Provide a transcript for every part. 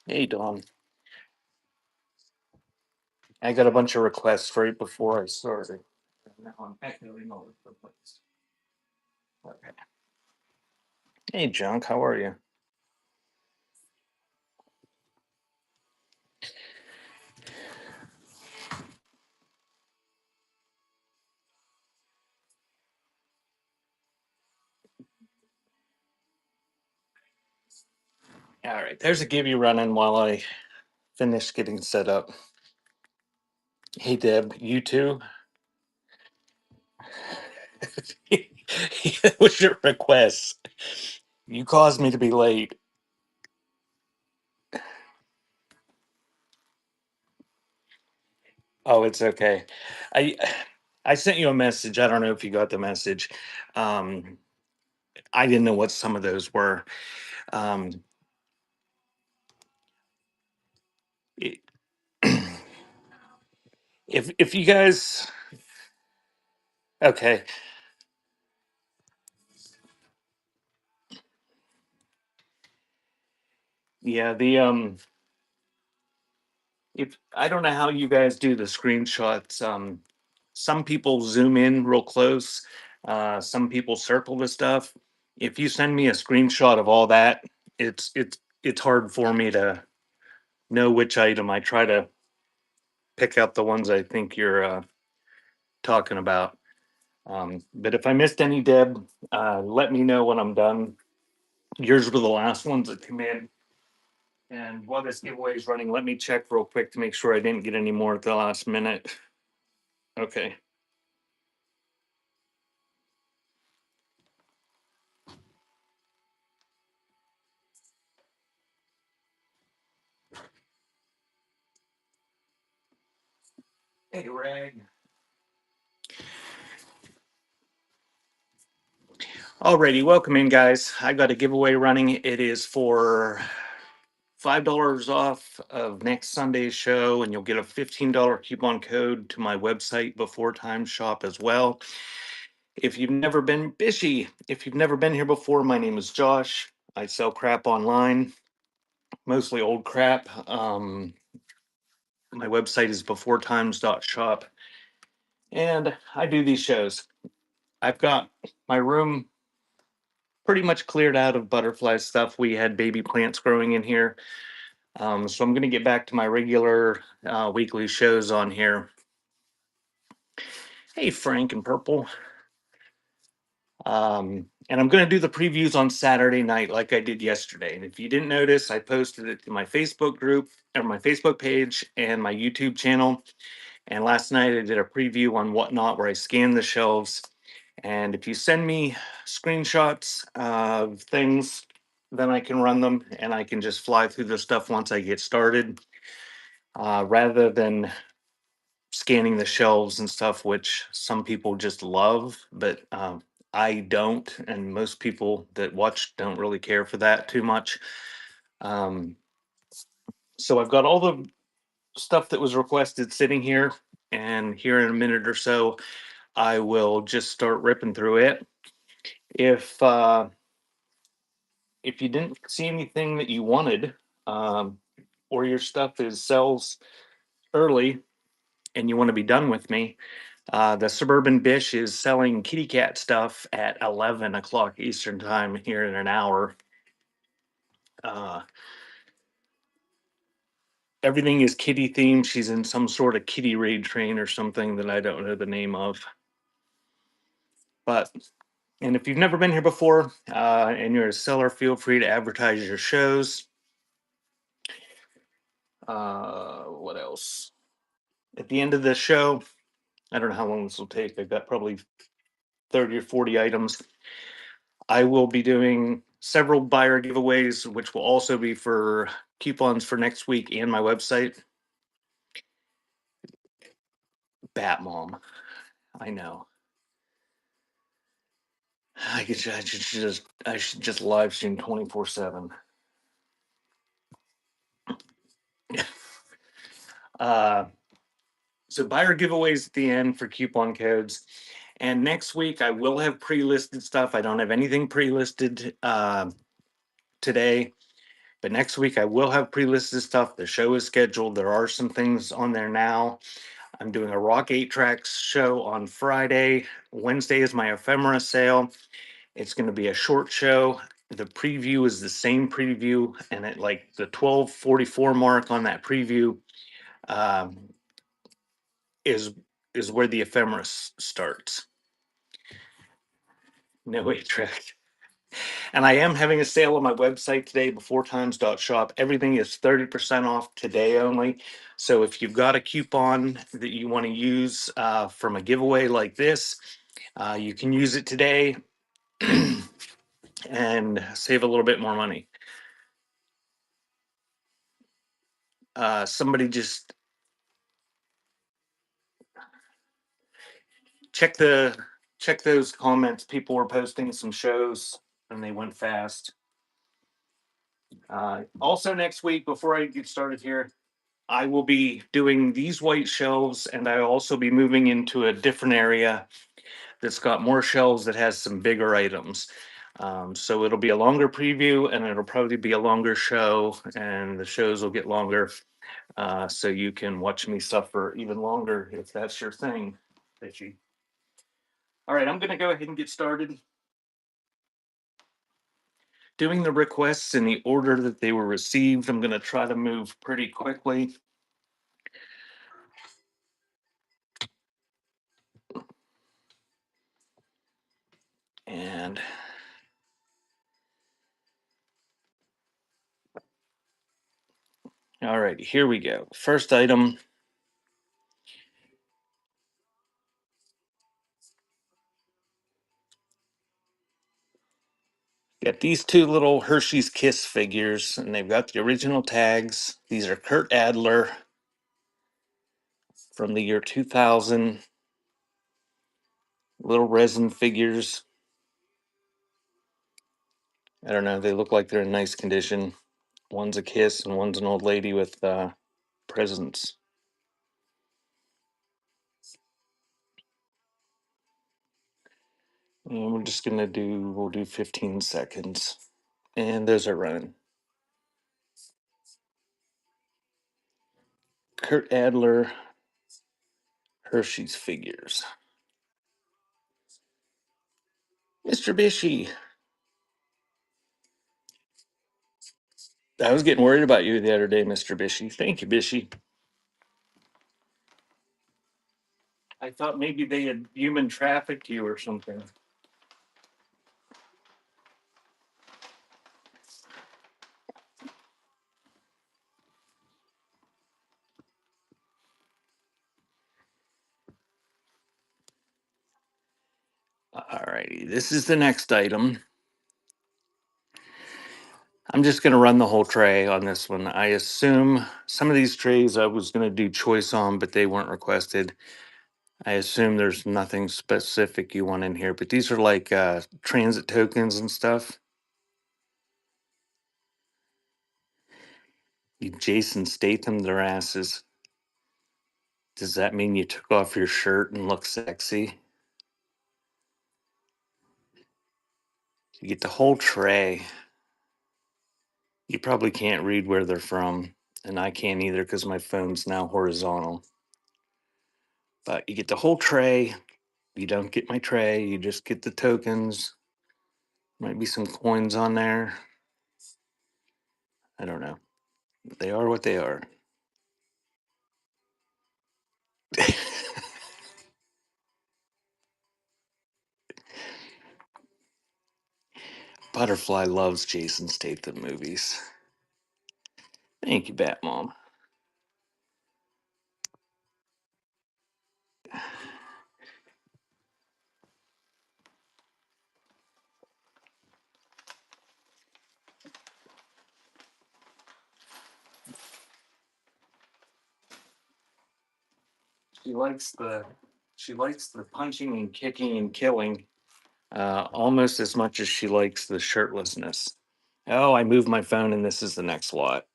Hey, Don. I got a bunch of requests right before I started. Now I'm echoing all over the place. Okay. Hey, Junk, how are you? All right, there's a Gibby running while I finish getting set up. Hey, Deb, you too? That was your request. You caused me to be late. Oh, it's okay. I I sent you a message. I don't know if you got the message. Um, I didn't know what some of those were. Um, it- if you guys, okay, yeah, if I don't know how you guys do the screenshots. Some people zoom in real close. Some people circle the stuff. If you send me a screenshot of all that, it's hard for me to know which item. I try to pick out the ones I think you're talking about. But if I missed any, Deb, let me know when I'm done. Yours were the last ones that come in. And while this giveaway is running, let me check real quick to make sure I didn't get any more at the last minute. Okay. Hey, Rag. Alrighty, welcome in, guys. I got a giveaway running. It is for $5 off of next Sunday's show, and you'll get a $15 coupon code to my website before time shop as well. If you've never been Bishy, if you've never been here before, my name is Josh. I sell crap online, mostly old crap. My website is beforetimes.shop, and I do these shows. I've got my room pretty much cleared out of butterfly stuff. We had baby plants growing in here. So I'm going to get back to my regular weekly shows on here. Hey, Frank and Purple. And I'm going to do the previews on Saturday night like I did yesterday. And if you didn't notice, I posted it to my Facebook group or my Facebook page and my YouTube channel. And last night I did a preview on Whatnot where I scanned the shelves. And if you send me screenshots of things, then I can run them and I can just fly through the stuff once I get started, rather than scanning the shelves and stuff, which some people just love, but I don't, and most people that watch don't really care for that too much. Um, so I've got all the stuff that was requested sitting here, and here in a minute or so, I will just start ripping through it. If if you didn't see anything that you wanted, um, or your stuff is sells early and you want to be done with me, the Suburban Bish is selling kitty cat stuff at 11 o'clock Eastern time here in an hour. Uh, Everything is kitty themed. She's in some sort of kitty raid train or something that I don't know the name of. But, and if you've never been here before and you're a seller, feel free to advertise your shows. What else? At the end of the show, I don't know how long this will take. I've got probably 30 or 40 items. I will be doing several buyer giveaways, which will also be for coupons for next week and my website. Bat Mom. I know. I should just live stream 24/7. Uh so buyer giveaways at the end for coupon codes. And next week I will have pre-listed stuff. I don't have anything pre-listed today, But next week I will have pre-listed stuff. The show is scheduled. There are some things on there now. I'm doing a Rock 8 Tracks show on Friday. Wednesday is my ephemera sale. It's going to be a short show. The preview is the same preview, and at like the 12:44 mark on that preview um, is is where the ephemera starts. No 8 track. And I am having a sale on my website today, beforetimes.shop. Everything is 30% off today only. So if you've got a coupon that you want to use from a giveaway like this, you can use it today and save a little bit more money. Somebody just check the check those comments. People were posting some shows and they went fast. Also next week, before I get started here, I will be doing these white shelves, and I'll also be moving into a different area that's got more shelves that has some bigger items. So it'll be a longer preview, and it'll probably be a longer show, and the shows will get longer. So you can watch me suffer even longer if that's your thing, Fishy. All right, I'm going to go ahead and get started doing the requests in the order that they were received. I'm going to try to move pretty quickly. And all right, here we go. First item. Got these two little Hershey's Kiss figures, and they've got the original tags. These are Kurt Adler from the year 2000. Little resin figures. I don't know. They look like they're in nice condition. One's a kiss, and one's an old lady with presents. And we're just gonna we'll do 15 seconds. And those are running. Kurt Adler, Hershey's figures. Mr. Bishy. I was getting worried about you the other day, Mr. Bishy. Thank you, Bishy. I thought maybe they had human trafficked you or something. All righty, this is the next item. I'm just going to run the whole tray on this one. I assume some of these trays I was going to do choice on, but they weren't requested. I assume there's nothing specific you want in here, but these are like transit tokens and stuff. You Jason Statham their asses. Does that mean you took off your shirt and look sexy? You get the whole tray. You probably can't read where they're from, and I can't either because my phone's now horizontal. But you get the whole tray. You don't get my tray, you just get the tokens. Might be some coins on there. I don't know. They are what they are. Butterfly loves Jason Statham movies. Thank you, Bat Mom. She likes the punching and kicking and killing almost as much as she likes the shirtlessness. Oh, I moved my phone and this is the next lot.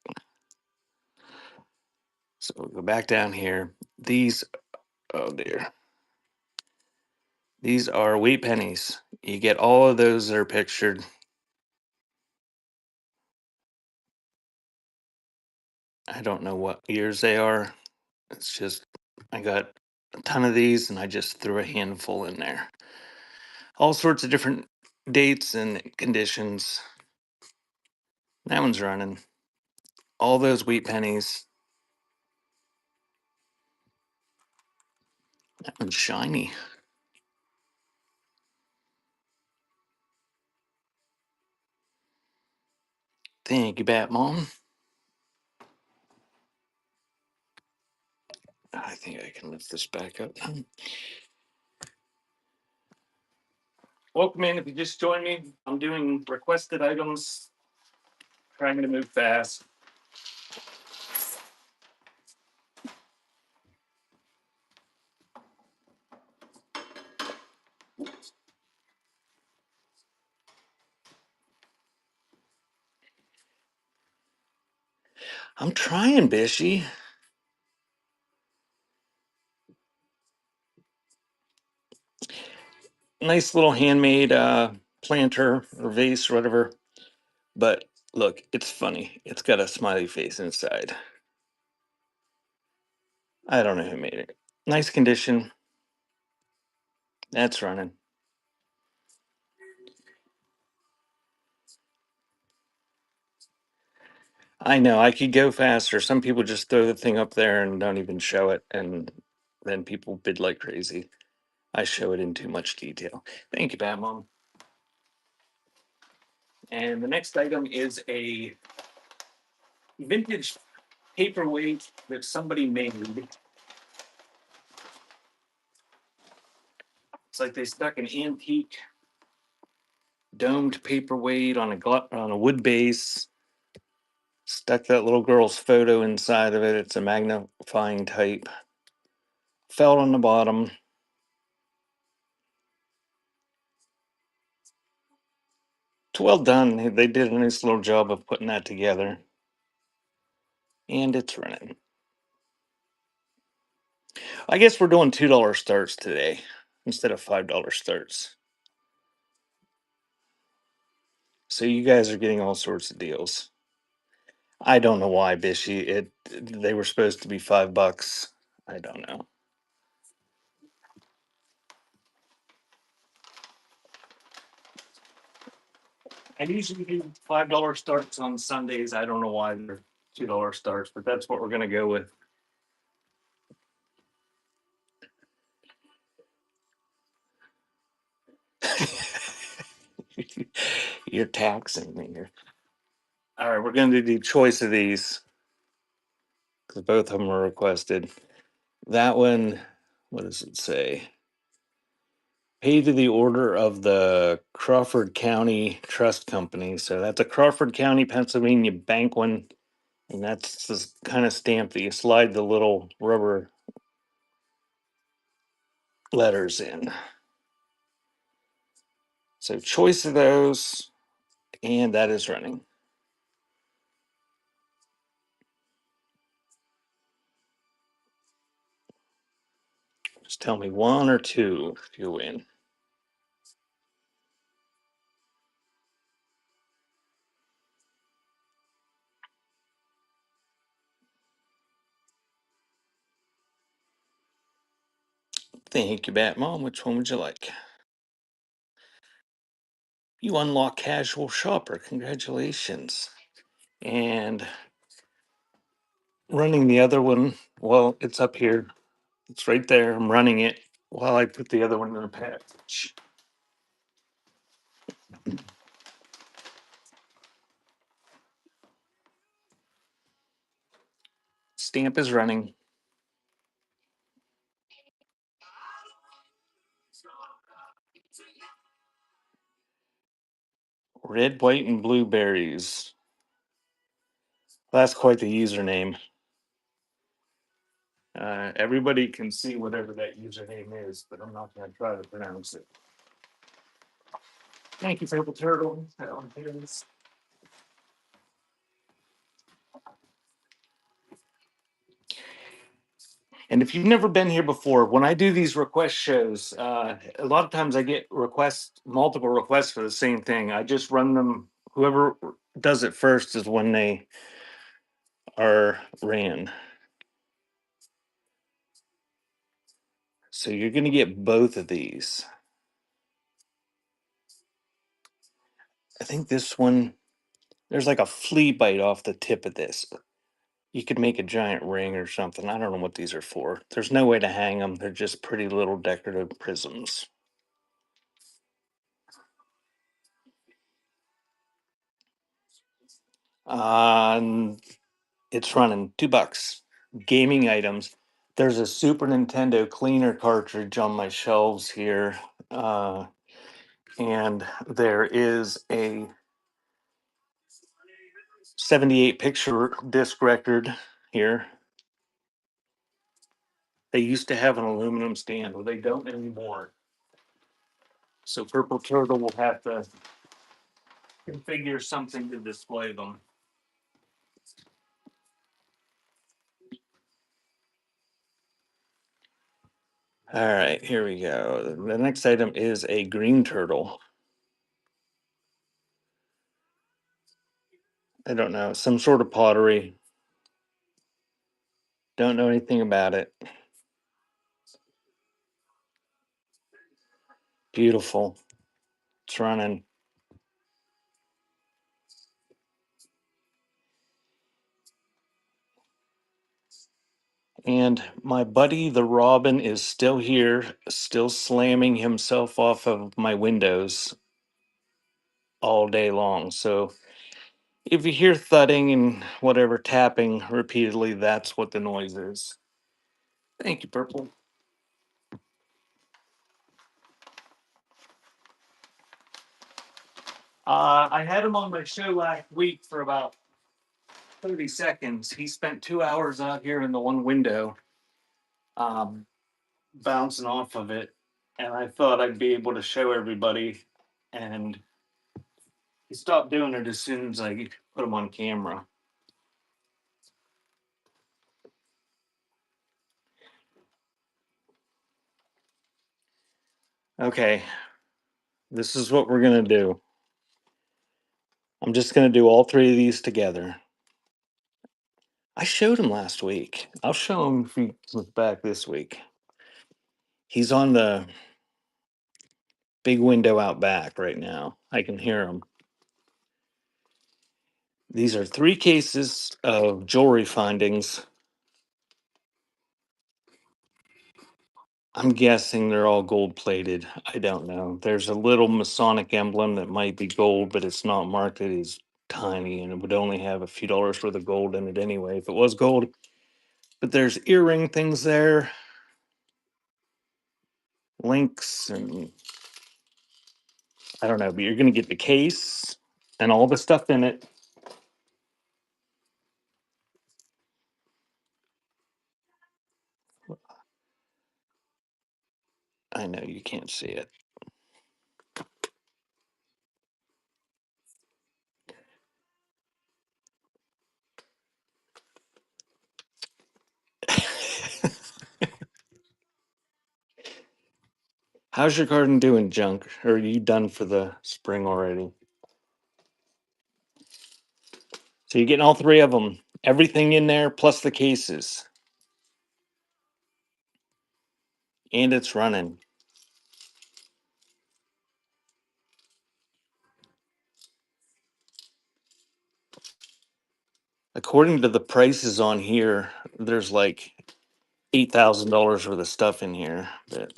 So we'll go back down here. These, oh dear. These are wheat pennies. You get all of those that are pictured. I don't know what years they are. It's just I got a ton of these and I just threw a handful in there. All sorts of different dates and conditions. That one's running. All those wheat pennies. That one's shiny. Thank you, Bat Mom. I think I can lift this back up. Welcome in. If you just joined me, I'm doing requested items, trying to move fast. I'm trying, Bishy. Nice little handmade planter or vase or whatever. But look, it's funny. It's got a smiley face inside. I don't know who made it. Nice condition. That's running. I know I could go faster. Some people just throw the thing up there and don't even show it, and then people bid like crazy. I show it in too much detail. Thank you, Bad Mom. And the next item is a vintage paperweight that somebody made. It's like they stuck an antique domed paperweight on a wood base. Stuck that little girl's photo inside of it. It's a magnifying type. Felt on the bottom. It's well done. They did a nice little job of putting that together. And it's running. I guess we're doing $2 starts today instead of $5 starts. So you guys are getting all sorts of deals. I don't know why, Bishy. They were supposed to be $5. I don't know. I usually do $5 starts on Sundays. I don't know why they're $2 starts, but that's what we're gonna go with. You're taxing me here. All right, we're gonna do choice of these because both of them were requested. That one, what does it say? Pay to the order of the Crawford County Trust Company. So that's a Crawford County, Pennsylvania bank one. And that's this kind of stamp that you slide the little rubber letters in. So choice of those, and that is running. Just tell me one or two if you win. Thank you, Bat Mom. Which one would you like? You unlock casual shopper. Congratulations. And running the other one, well, it's up here. It's right there. I'm running it while I put the other one in the package. Stamp is running. Red, white, and blue berries. That's quite the username. Everybody can see whatever that username is, but I'm not going to try to pronounce it. Thank you, Purple Turtle. That one is. And if you've never been here before, when I do these request shows, a lot of times I get multiple requests for the same thing. I just run them. Whoever does it first is when they are ran. So you're going to get both of these. I think this one, there's like a flea bite off the tip of this. You could make a giant ring or something. I don't know what these are for. There's no way to hang them. They're just pretty little decorative prisms. And it's running $2. Gaming items. There's a Super Nintendo cleaner cartridge on my shelves here. And there is a 78 picture disc record here. They used to have an aluminum stand, but they don't anymore. So Purple Turtle will have to configure something to display them. All right, here we go. The next item is a green turtle. I don't know, some sort of pottery. Don't know anything about it. Beautiful. It's running. And my buddy, the Robin, is still here, still slamming himself off of my windows all day long. So if you hear thudding and whatever tapping repeatedly, that's what the noise is. Thank you, Purple. I had him on my show last week for about 30 seconds. He spent 2 hours out here in the one window, um, bouncing off of it. And I thought I'd be able to show everybody. And he stopped doing it as soon as I put him on camera. Okay, this is what we're going to do. I'm just going to do all three of these together. I showed him last week. I'll show him if he comes back this week. He's on the big window out back right now. I can hear him. These are 3 cases of jewelry findings. I'm guessing they're all gold plated. I don't know. There's a little Masonic emblem that might be gold, but it's not marked. It is tiny and it would only have a few dollars worth of gold in it anyway if it was gold. But there's earring things there, links, and I don't know, but you're going to get the case and all the stuff in it. I know you can't see it. How's your garden doing, Junk? Or are you done for the spring already? So you're getting all 3 of them, everything in there plus the cases. And it's running. According to the prices on here, there's like $8,000 worth of stuff in here. But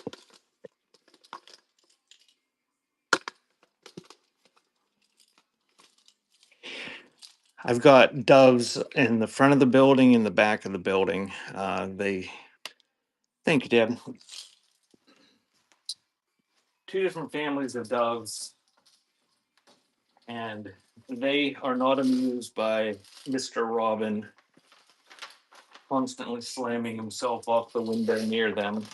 I've got doves in the front of the building, in the back of the building. Thank you, Deb. 2 different families of doves, and they are not amused by Mr. Robin constantly slamming himself off the window near them.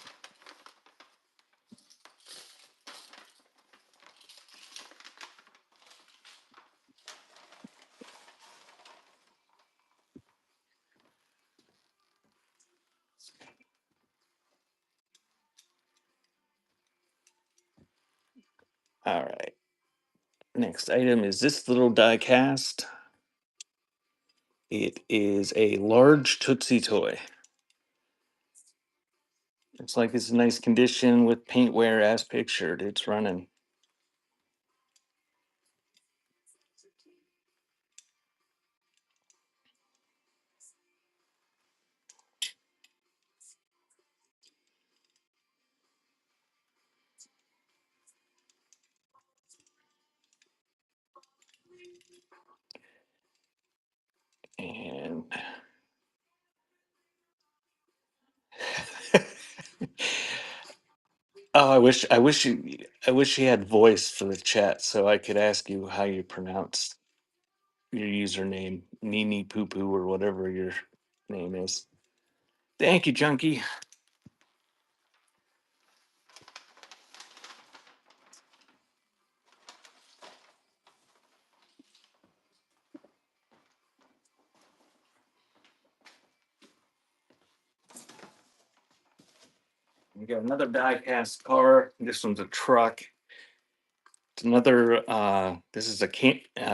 All right. Next item is this little die cast. It is a large Tootsie toy. Looks like it's in nice condition with paint wear as pictured. It's running. And oh, I wish you had voice for the chat so I could ask you how you pronounce your username, Nini Poo Poo or whatever your name is. Thank you, Junkie. We got another die-cast car. This one's a truck. It's another. This is a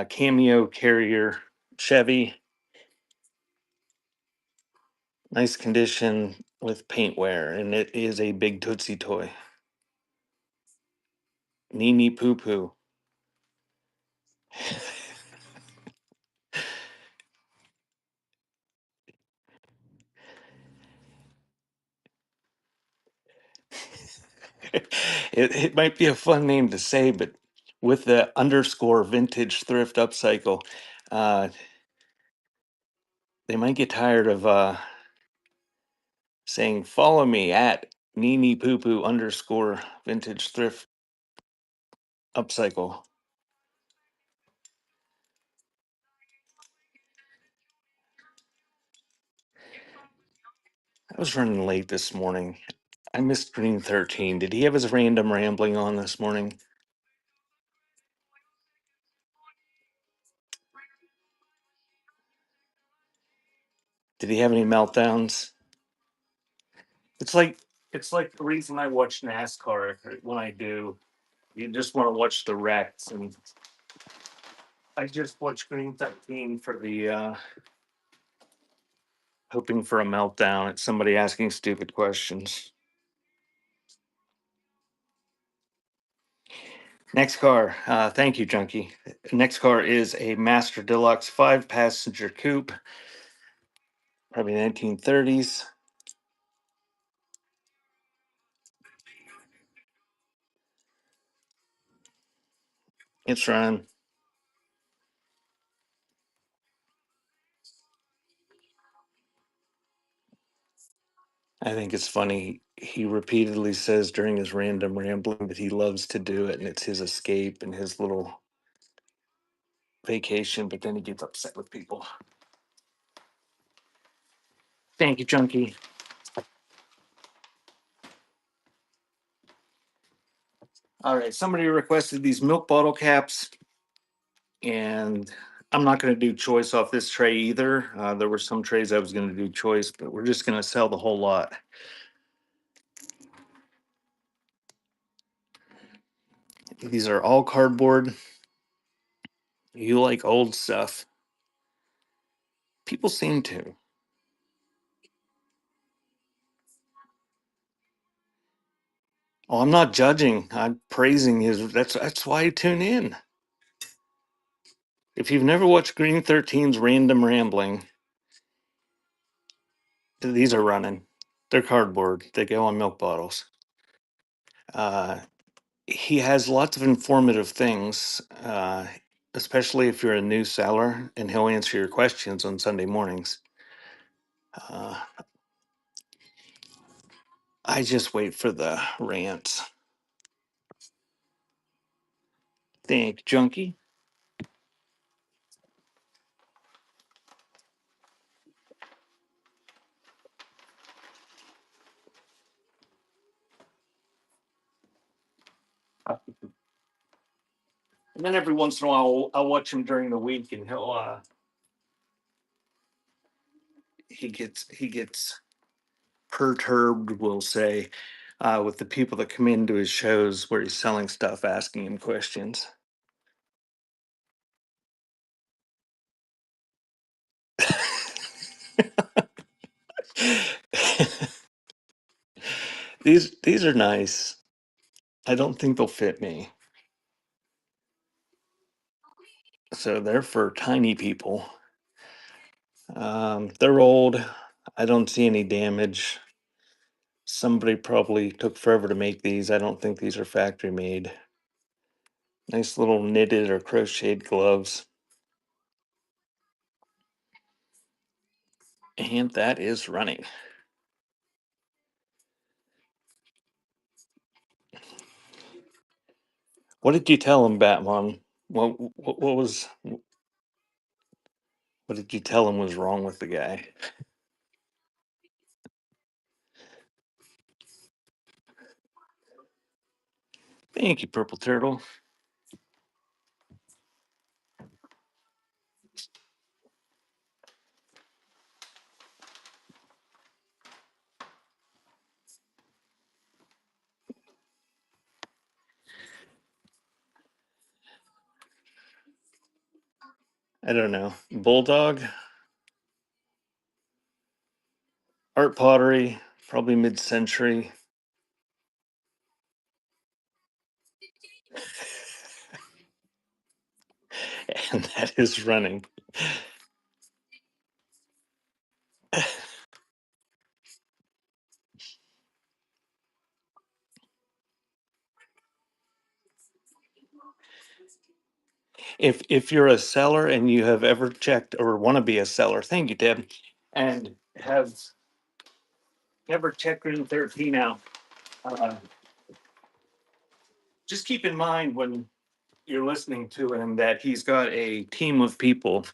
cameo carrier Chevy. Nice condition with paint wear, and it is a big Tootsie toy. Nini Poo Poo. It might be a fun name to say, but with the underscore vintage thrift upcycle, uh, they might get tired of saying follow me at Nini Poo Poo underscore vintage thrift upcycle. I was running late this morning. I missed Green 13. Did he have his random rambling on this morning? Did he have any meltdowns? It's like the reason I watch NASCAR when I do. You just want to watch the wrecks, and I just watched Green 13 for the hoping for a meltdown at somebody asking stupid questions. Next car, thank you, Junkie. Next car is a Master Deluxe 5-passenger coupe, probably 1930s. It's run. I think it's funny. He repeatedly says during his random rambling that he loves to do it and it's his escape and his little vacation, but then he gets upset with people. Thank you, Junkie. All right, somebody requested these milk bottle caps, and I'm not going to do choice off this tray either. There were some trays I was going to do choice, but we're just going to sell the whole lot. These are all cardboard. You like old stuff. People seem to. Oh, I'm not judging. I'm praising his. That's why you tune in. If you've never watched Green 13's Random Rambling, these are running. They're cardboard. They go on milk bottles. Uh, he has lots of informative things, especially if you're a new seller, and he'll answer your questions on Sunday mornings. Uh, I just wait for the rants. Thank Junkie. And then every once in a while, I'll watch him during the week, and he gets perturbed, we'll say, with the people that come into his shows where he's selling stuff, asking him questions. These are nice. I don't think they'll fit me. So they're for tiny people. They're old. I don't see any damage. Somebody probably took forever to make these. I don't think these are factory made. Nice little knitted or crocheted gloves. And that is running. What did you tell him, Batman? What was what did you tell him was wrong with the guy? Thank you, Purple Turtle. I don't know. Bulldog, art pottery, probably mid-century. And that is running. If you're a seller and you have ever checked or want to be a seller, thank you, Deb, and have ever checked Room 13 out, uh, just keep in mind when you're listening to him that he's got a team of people,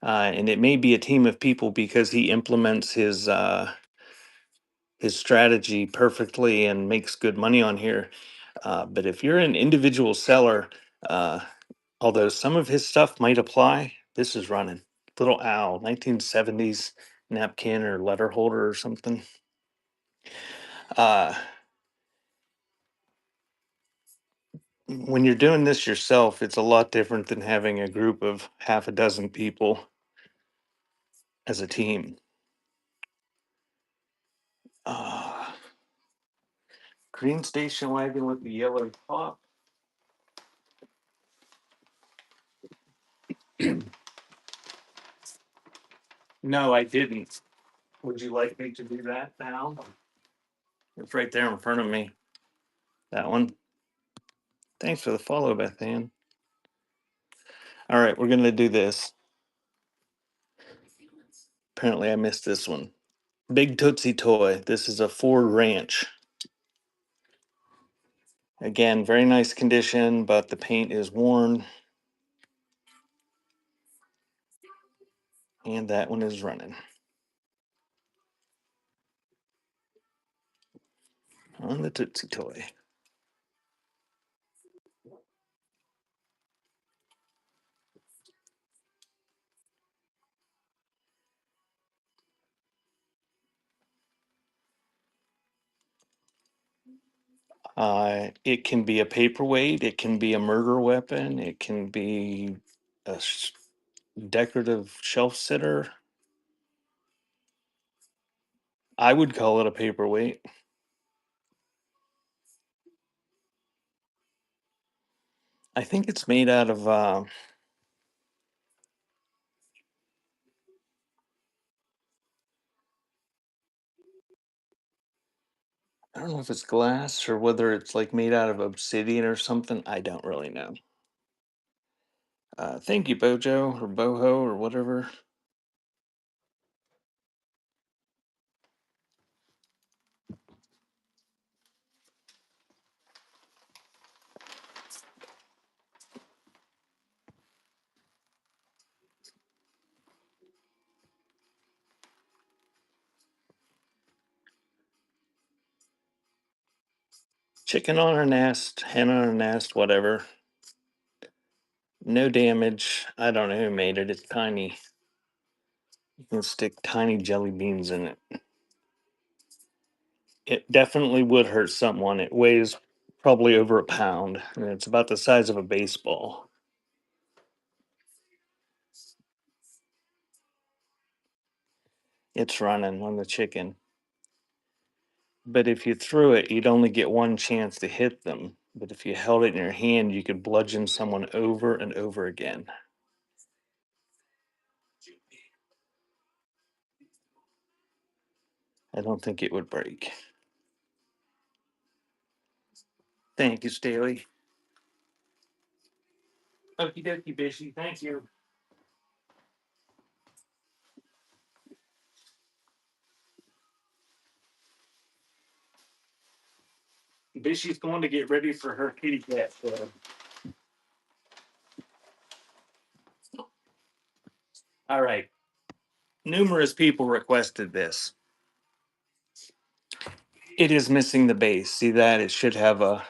and it may be a team of people because he implements his strategy perfectly and makes good money on here. But if you're an individual seller, uh, although some of his stuff might apply, this is running. Little owl, 1970s napkin or letter holder or something. Uh, when you're doing this yourself, it's a lot different than having a group of half a dozen people as a team. Uh, Green station wagon with the yellow top. No, I didn't. Would you like me to do that now? It's right there in front of me. That one. Thanks for the follow, Beth Ann. All right, we're going to do this. Apparently, I missed this one. Big Tootsie Toy. This is a Ford Ranch. Again, very nice condition, but the paint is worn. And that one is running. On the Tootsie Toy. It can be a paperweight, it can be a murder weapon, it can be a decorative shelf sitter. I would call it a paperweight. I think it's made out of I don't know if it's glass or whether it's like made out of obsidian or something. I don't really know. Thank you, Bojo or Boho or whatever. Chicken on her nest, hen on her nest, whatever. No damage. I don't know who made it. It's tiny. You can stick tiny jelly beans in it. It definitely would hurt someone. It weighs probably over a pound, and it's about the size of a baseball. It's running on the chicken. But if you threw it, you'd only get one chance to hit them. But if you held it in your hand, you could bludgeon someone over and over again. I don't think it would break. Thank you, Staley. Okie dokie, Bishy. Thank you. Bishy's going to get ready for her kitty cat show. All right. Numerous people requested this. It is missing the base. See that? It should have a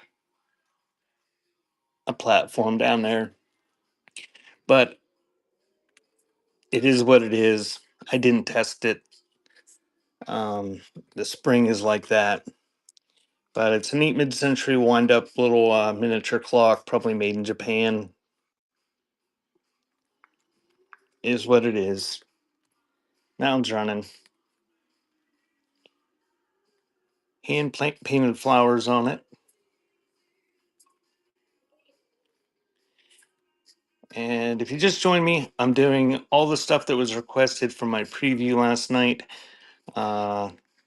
platform down there. But it is what it is. I didn't test it. The spring is like that. But it's a neat mid-century wind-up little miniature clock, probably made in Japan. Is what it is. Now it's running. Hand painted flowers on it. And if you just joined me, I'm doing all the stuff that was requested from my preview last night.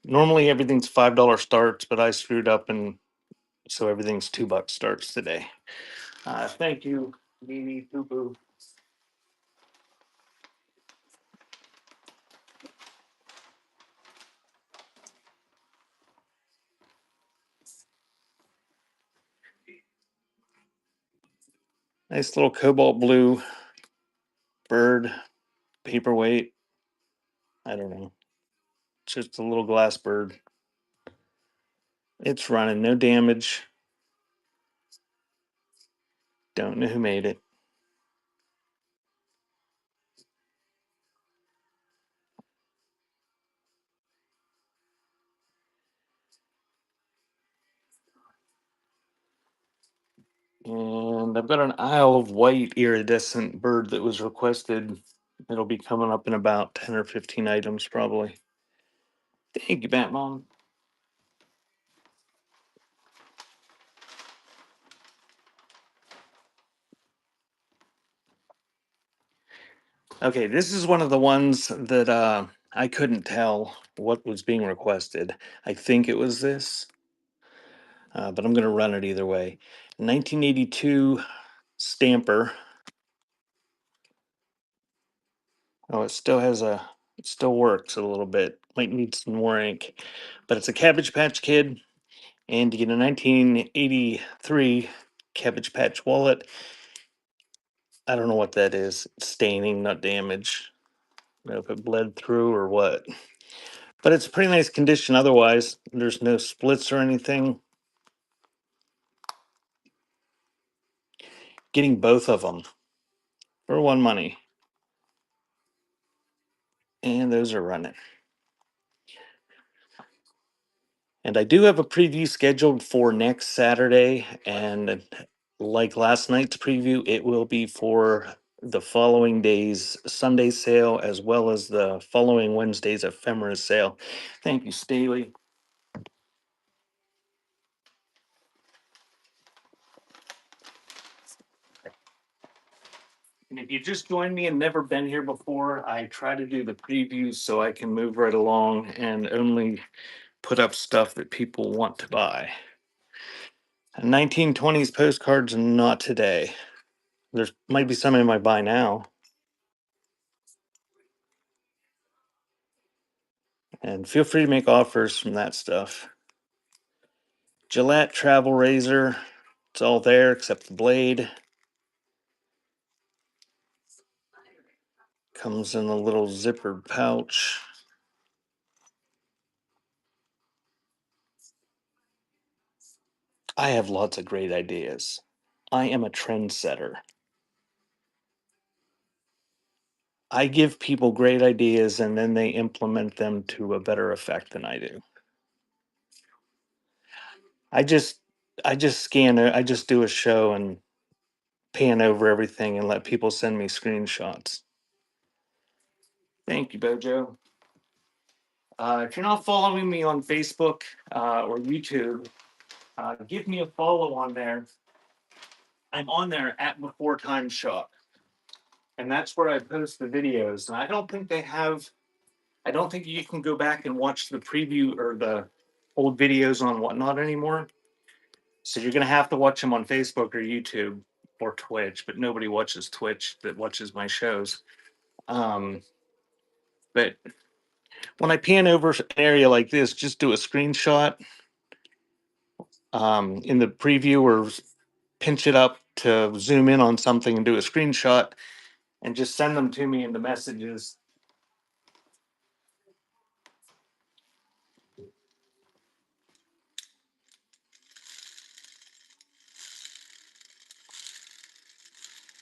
Normally everything's $5 starts, but I screwed up, and so everything's $2 starts today. Thank you, Nene Boo Boo. Nice little cobalt blue bird, paperweight. I don't know. Just a little glass bird. It's running, no damage. Don't know who made it. And I've got an Isle of Wight iridescent bird that was requested. It'll be coming up in about 10 or 15 items, probably. Thank you, Batmom. Okay, this is one of the ones that I couldn't tell what was being requested. I think it was this, but I'm going to run it either way. 1982 stamper. Oh, it still has it still works a little bit. Might need some more ink, but it's a Cabbage Patch Kid, and you get a 1983 Cabbage Patch wallet. I don't know what that is. It's staining, not damage. I don't know if it bled through or what. But it's pretty nice condition otherwise. There's no splits or anything. Getting both of them for one money. And those are running. And I do have a preview scheduled for next Saturday. And like last night's preview, it will be for the following day's Sunday sale as well as the following Wednesday's ephemera sale. Thank you, Staley. And if you just joined me and never been here before, I try to do the previews so I can move right along and only put up stuff that people want to buy. 1920s postcards, not today. There might be some I might buy now. And feel free to make offers from that stuff. Gillette travel razor. It's all there except the blade. Comes in a little zippered pouch. I have lots of great ideas. I am a trendsetter. I give people great ideas and then they implement them to a better effect than I do. I just I just scan it. I just do a show and pan over everything and let people send me screenshots. Thank you, Bojo. If you're not following me on Facebook or YouTube, give me a follow on there. I'm on there at Before Time Shop, and that's where I post the videos. And I don't think you can go back and watch the preview or the old videos on Whatnot anymore. So you're gonna have to watch them on Facebook or YouTube or Twitch, but nobody watches Twitch that watches my shows. Um, but when I pan over an area like this, just do a screenshot in the preview or pinch it up to zoom in on something and do a screenshot and just send them to me in the messages.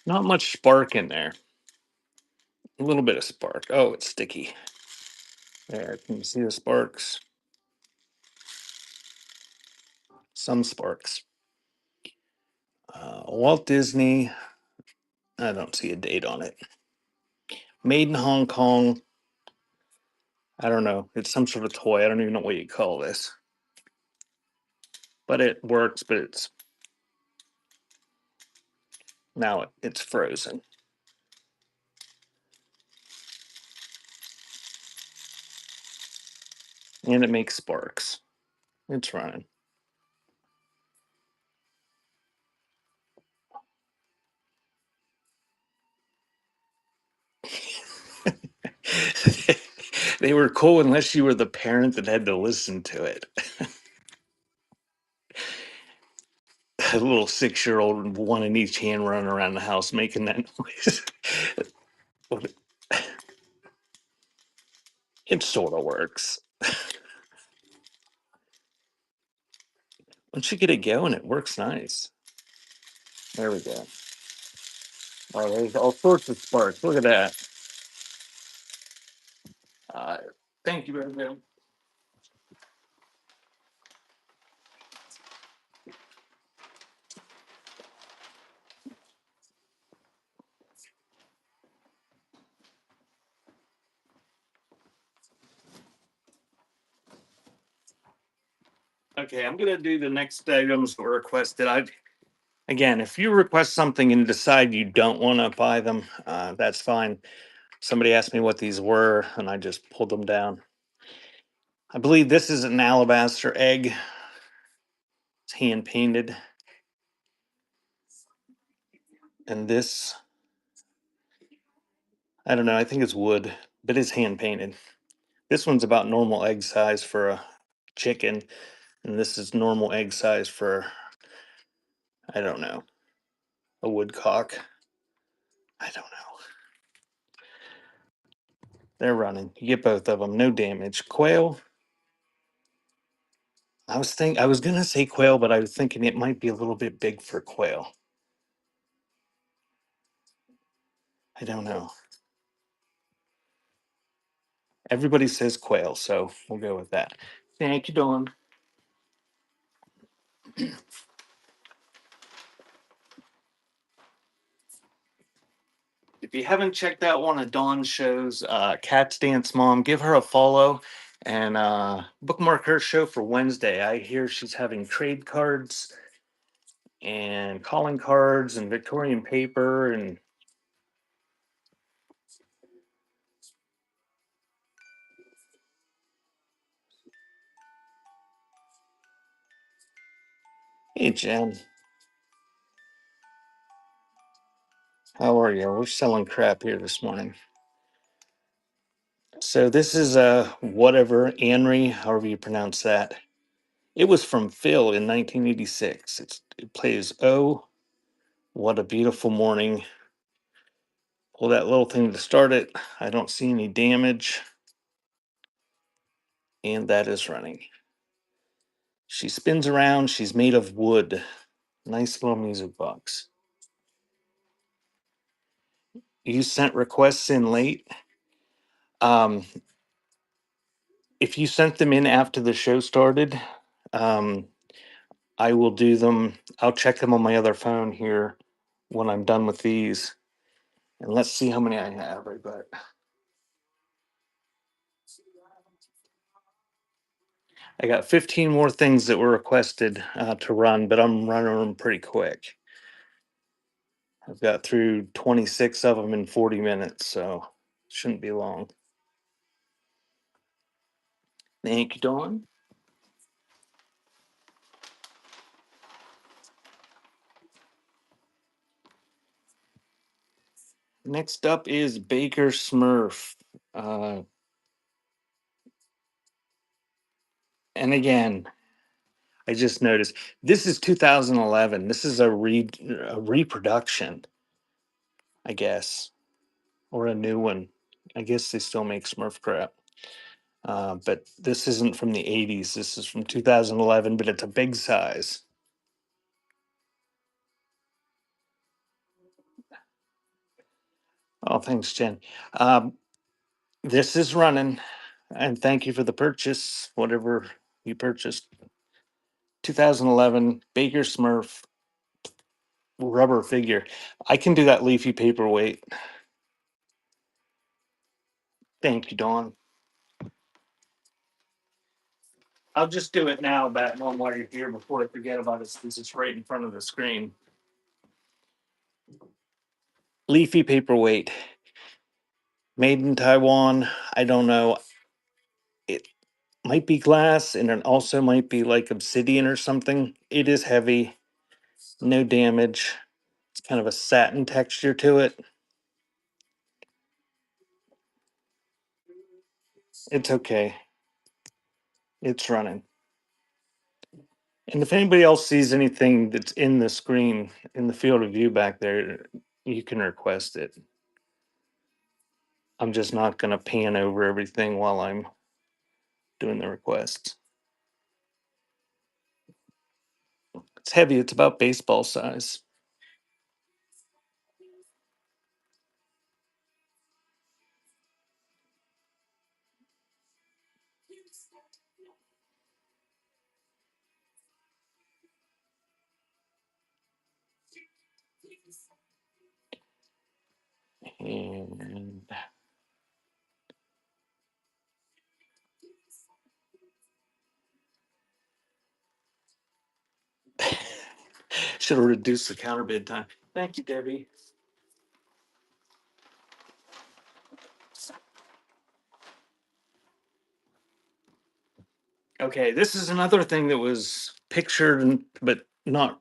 Not much spark in there. A little bit of spark. Oh, it's sticky. There, can you see the sparks? Some sparks. Walt Disney. I don't see a date on it. Made in Hong Kong. I don't know. It's some sort of toy. I don't even know what you call this. But it works, but it's now it's frozen. And it makes sparks. It's running. They were cool unless you were the parent that had to listen to it. A little 6-year old, one in each hand, running around the house making that noise. It sort of works. Once you get it going, it works nice. There we go. Oh, there's all sorts of sparks. Look at that. Uh, Thank you, everybody. Okay, I'm gonna do the next items that were requested. Again, if you request something and decide you don't want to buy them, that's fine. Somebody asked me what these were, and I just pulled them down. I believe this is an alabaster egg. It's hand painted, and this, I don't know. I think it's wood, but it's hand painted. This one's about normal egg size for a chicken, and this is normal egg size for, I don't know, a woodcock. I don't know. They're running. You get both of them, no damage. Quail. I was gonna say quail, but I was thinking it might be a little bit big for quail. I don't know. Everybody says quail, so we'll go with that. Thank you, Dawn. If you haven't checked out one of Dawn's shows, Cats Dance Mom, give her a follow and bookmark her show for Wednesday. I hear she's having trade cards and calling cards and Victorian paper and hey Jen, how are you? We're selling crap here this morning. So this is whatever Anri, however you pronounce that. It was from Phil in 1986. It plays Oh, What a Beautiful Morning. Pull that little thing to start it. I don't see any damage. And that is running. She spins around. She's made of wood. Nice little music box. You sent requests in late. Um, if you sent them in after the show started, um, I will do them. I'll check them on my other phone here when I'm done with these. And let's see how many I have. I bet. I got 15 more things that were requested to run, but I'm running them pretty quick. I've got through 26 of them in 40 minutes, so shouldn't be long. Thank you, Dawn. Next up is Baker Smurf. Uh, and again, I just noticed this is 2011. This is a reproduction, I guess, or a new one. I guess they still make Smurf crap. But this isn't from the 80s. This is from 2011, but it's a big size. Oh, thanks, Jen. Um, this is running, and thank you for the purchase, whatever you purchased. 2011 Baker Smurf rubber figure. I can do that leafy paperweight. Thank you, Dawn. I'll just do it now, Batman, while you're here before I forget about it, since it's right in front of the screen. Leafy paperweight, made in Taiwan. I don't know. It might be glass, and it also might be like obsidian or something. It is heavy, no damage. It's kind of a satin texture to it. It's okay. It's running. And if anybody else sees anything that's in the screen in the field of view back there, you can request it. I'm just not going to pan over everything while I'm doing the requests. It's heavy, it's about baseball size. And should have reduced the counter bid time. Thank you, Debbie. Okay, this is another thing that was pictured but not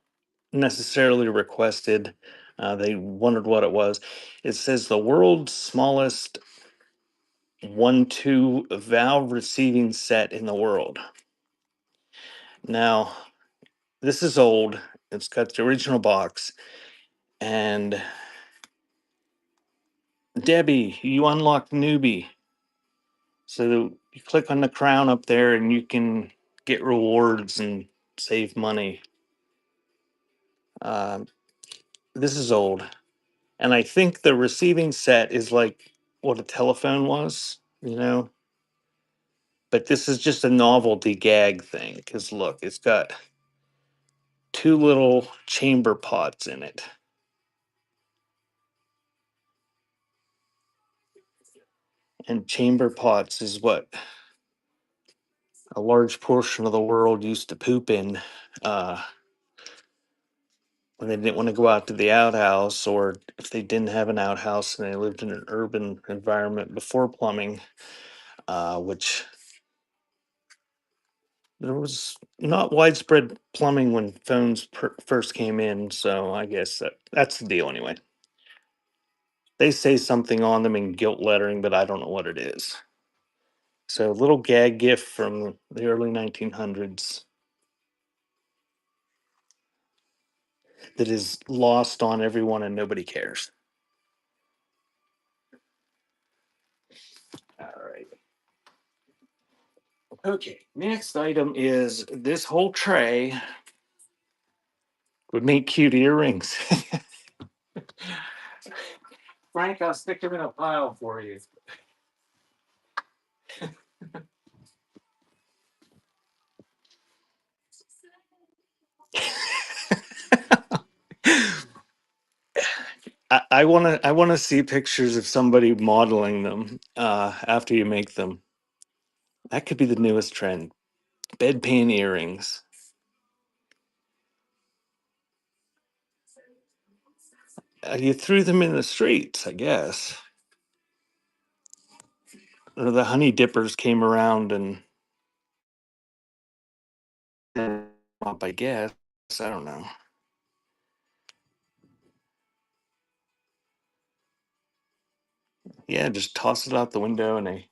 necessarily requested. They wondered what it was. It says the world's smallest 1-2 valve receiving set in the world. Now, this is old. It's got the original box. And Debbie, you unlock newbie. So you click on the crown up there and you can get rewards and save money. Um, this is old. And I think the receiving set is like what a telephone was, you know? But this is just a novelty gag thing. Because look, it's got two little chamber pots in it. And chamber pots is what a large portion of the world used to poop in. When they didn't want to go out to the outhouse, or if they didn't have an outhouse and they lived in an urban environment before plumbing, which there was not widespread plumbing when phones first came in. So I guess that's the deal anyway. They say something on them in gilt lettering, but I don't know what it is. So a little gag gift from the early 1900s that is lost on everyone and nobody cares. All right. Okay, next item is this whole tray would make cute earrings. Frank, I'll stick them in a pile for you. I want to see pictures of somebody modeling them after you make them. That could be the newest trend. Bedpan earrings. You threw them in the streets, I guess. Or the honey dippers came around and up, I guess. I don't know. Yeah, just toss it out the window and they.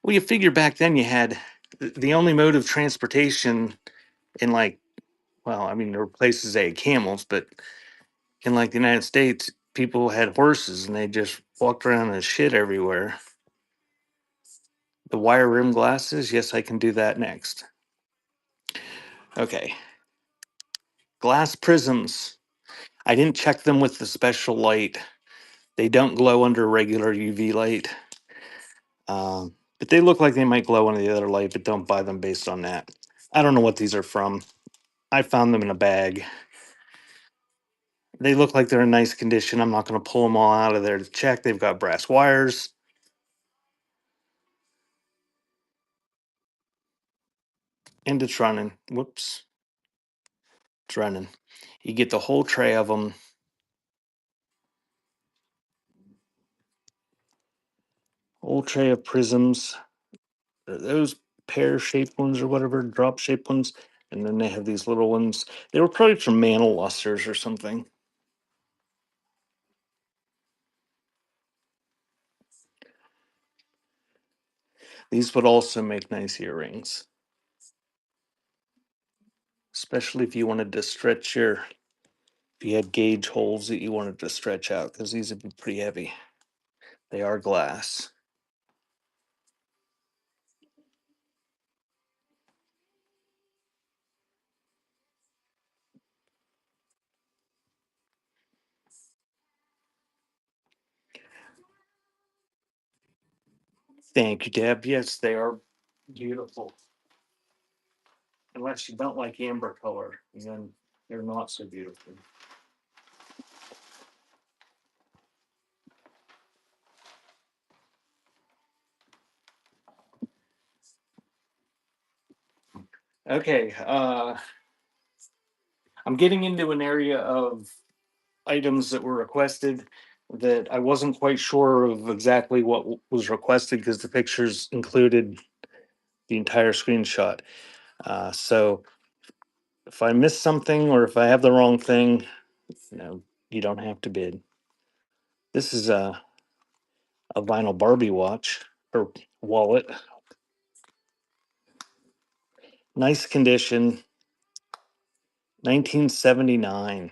Well, you figure back then you had the only mode of transportation in like, well, I mean, there were places that had camels, but in like the United States, people had horses and they just walked around and shit everywhere. The wire rim glasses, yes, I can do that next. Okay. Glass prisms. I didn't check them with the special light. They don't glow under regular UV light. But they look like they might glow under the other light, but don't buy them based on that. I don't know what these are from. I found them in a bag. They look like they're in nice condition. I'm not going to pull them all out of there to check. They've got brass wires. And it's running. Whoops. It's running. You get the whole tray of them. Whole tray of prisms. Those pear shaped ones or whatever, drop shaped ones. And then they have these little ones. They were probably from mantle lusters or something. These would also make nice earrings, especially if you wanted to stretch your, if you had gauge holes that you wanted to stretch out, because these would be pretty heavy. They are glass. Thank you, Deb. Yes, they are beautiful. Unless you don't like amber color, then they're not so beautiful. Okay, I'm getting into an area of items that were requested that I wasn't quite sure of exactly what was requested because the pictures included the entire screenshot. So if I miss something or if I have the wrong thing, you don't have to bid. This is a vinyl Barbie watch or wallet. Nice condition, 1979.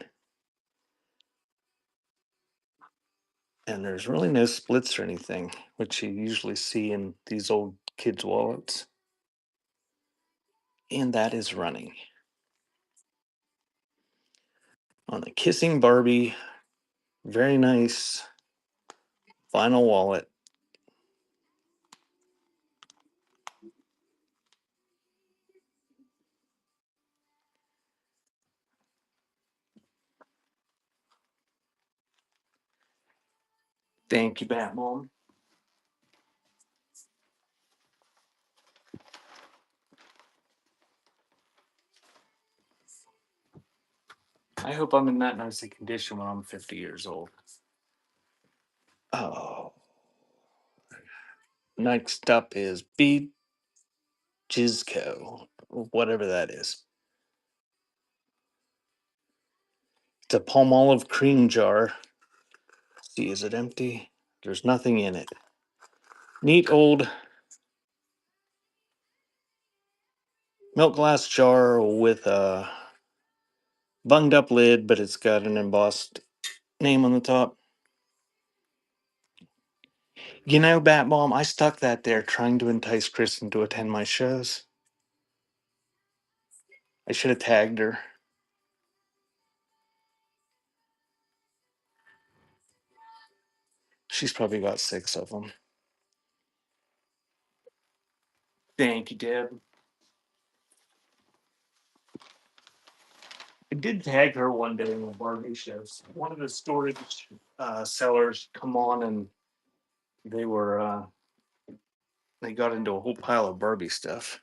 And there's really no splits or anything, which you usually see in these old kids' wallets. And that is running. On the Kissing Barbie, very nice vinyl wallet. Thank you, Bat Mom. I hope I'm in that nice a condition when I'm 50 years old. Oh. Next up is B Jizco, whatever that is. It's a palm olive cream jar. See, is it empty? There's nothing in it. Neat old milk glass jar with a bunged up lid, but it's got an embossed name on the top. Bat Mom, I stuck that there trying to entice Kristen to attend my shows. I should have tagged her. She's probably got 6 of them. Thank you, Deb. I did tag her one day in the Barbie shows. One of the storage sellers come on and they were they got into a whole pile of Barbie stuff.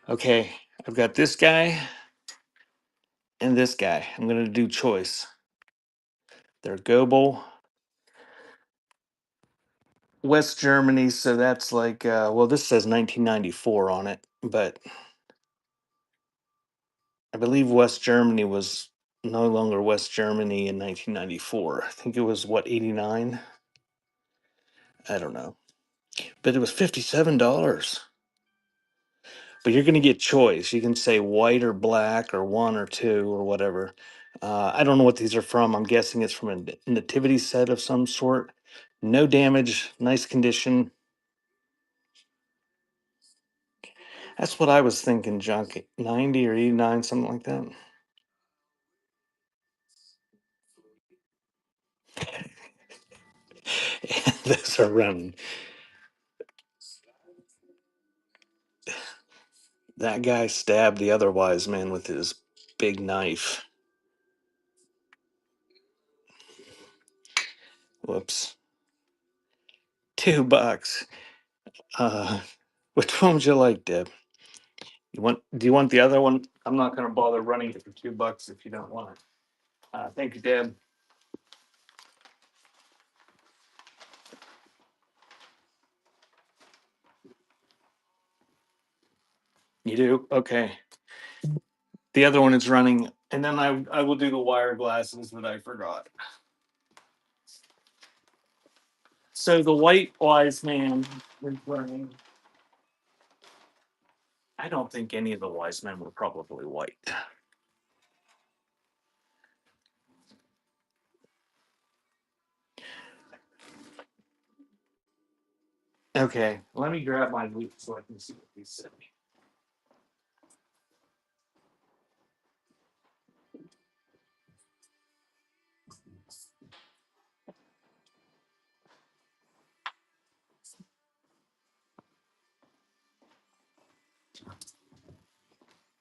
Okay, I've got this guy and this guy. I'm gonna do choice. They're Goebel, West Germany, so that's like well, this says 1994 on it, but I believe West Germany was no longer West Germany in 1994. I think it was what, 89? I don't know. But it was $57. But you're going to get choice. You can say white or black or one or two or whatever. I don't know what these are from. I'm guessing it's from a nativity set of some sort. No damage, nice condition. That's what I was thinking, junk. 90 or 89, something like that. And those are running. That guy stabbed the other wise man with his big knife. Whoops. $2. Uh, which one would you like, Deb? Do you want the other one? I'm not gonna bother running it for $2 if you don't want it. Thank you, Deb. You do? Okay. The other one is running, and then I will do the wire glasses that I forgot. So the white wise man is running. I don't think any of the wise men were probably white. Okay, let me grab my loot so I can see what these say.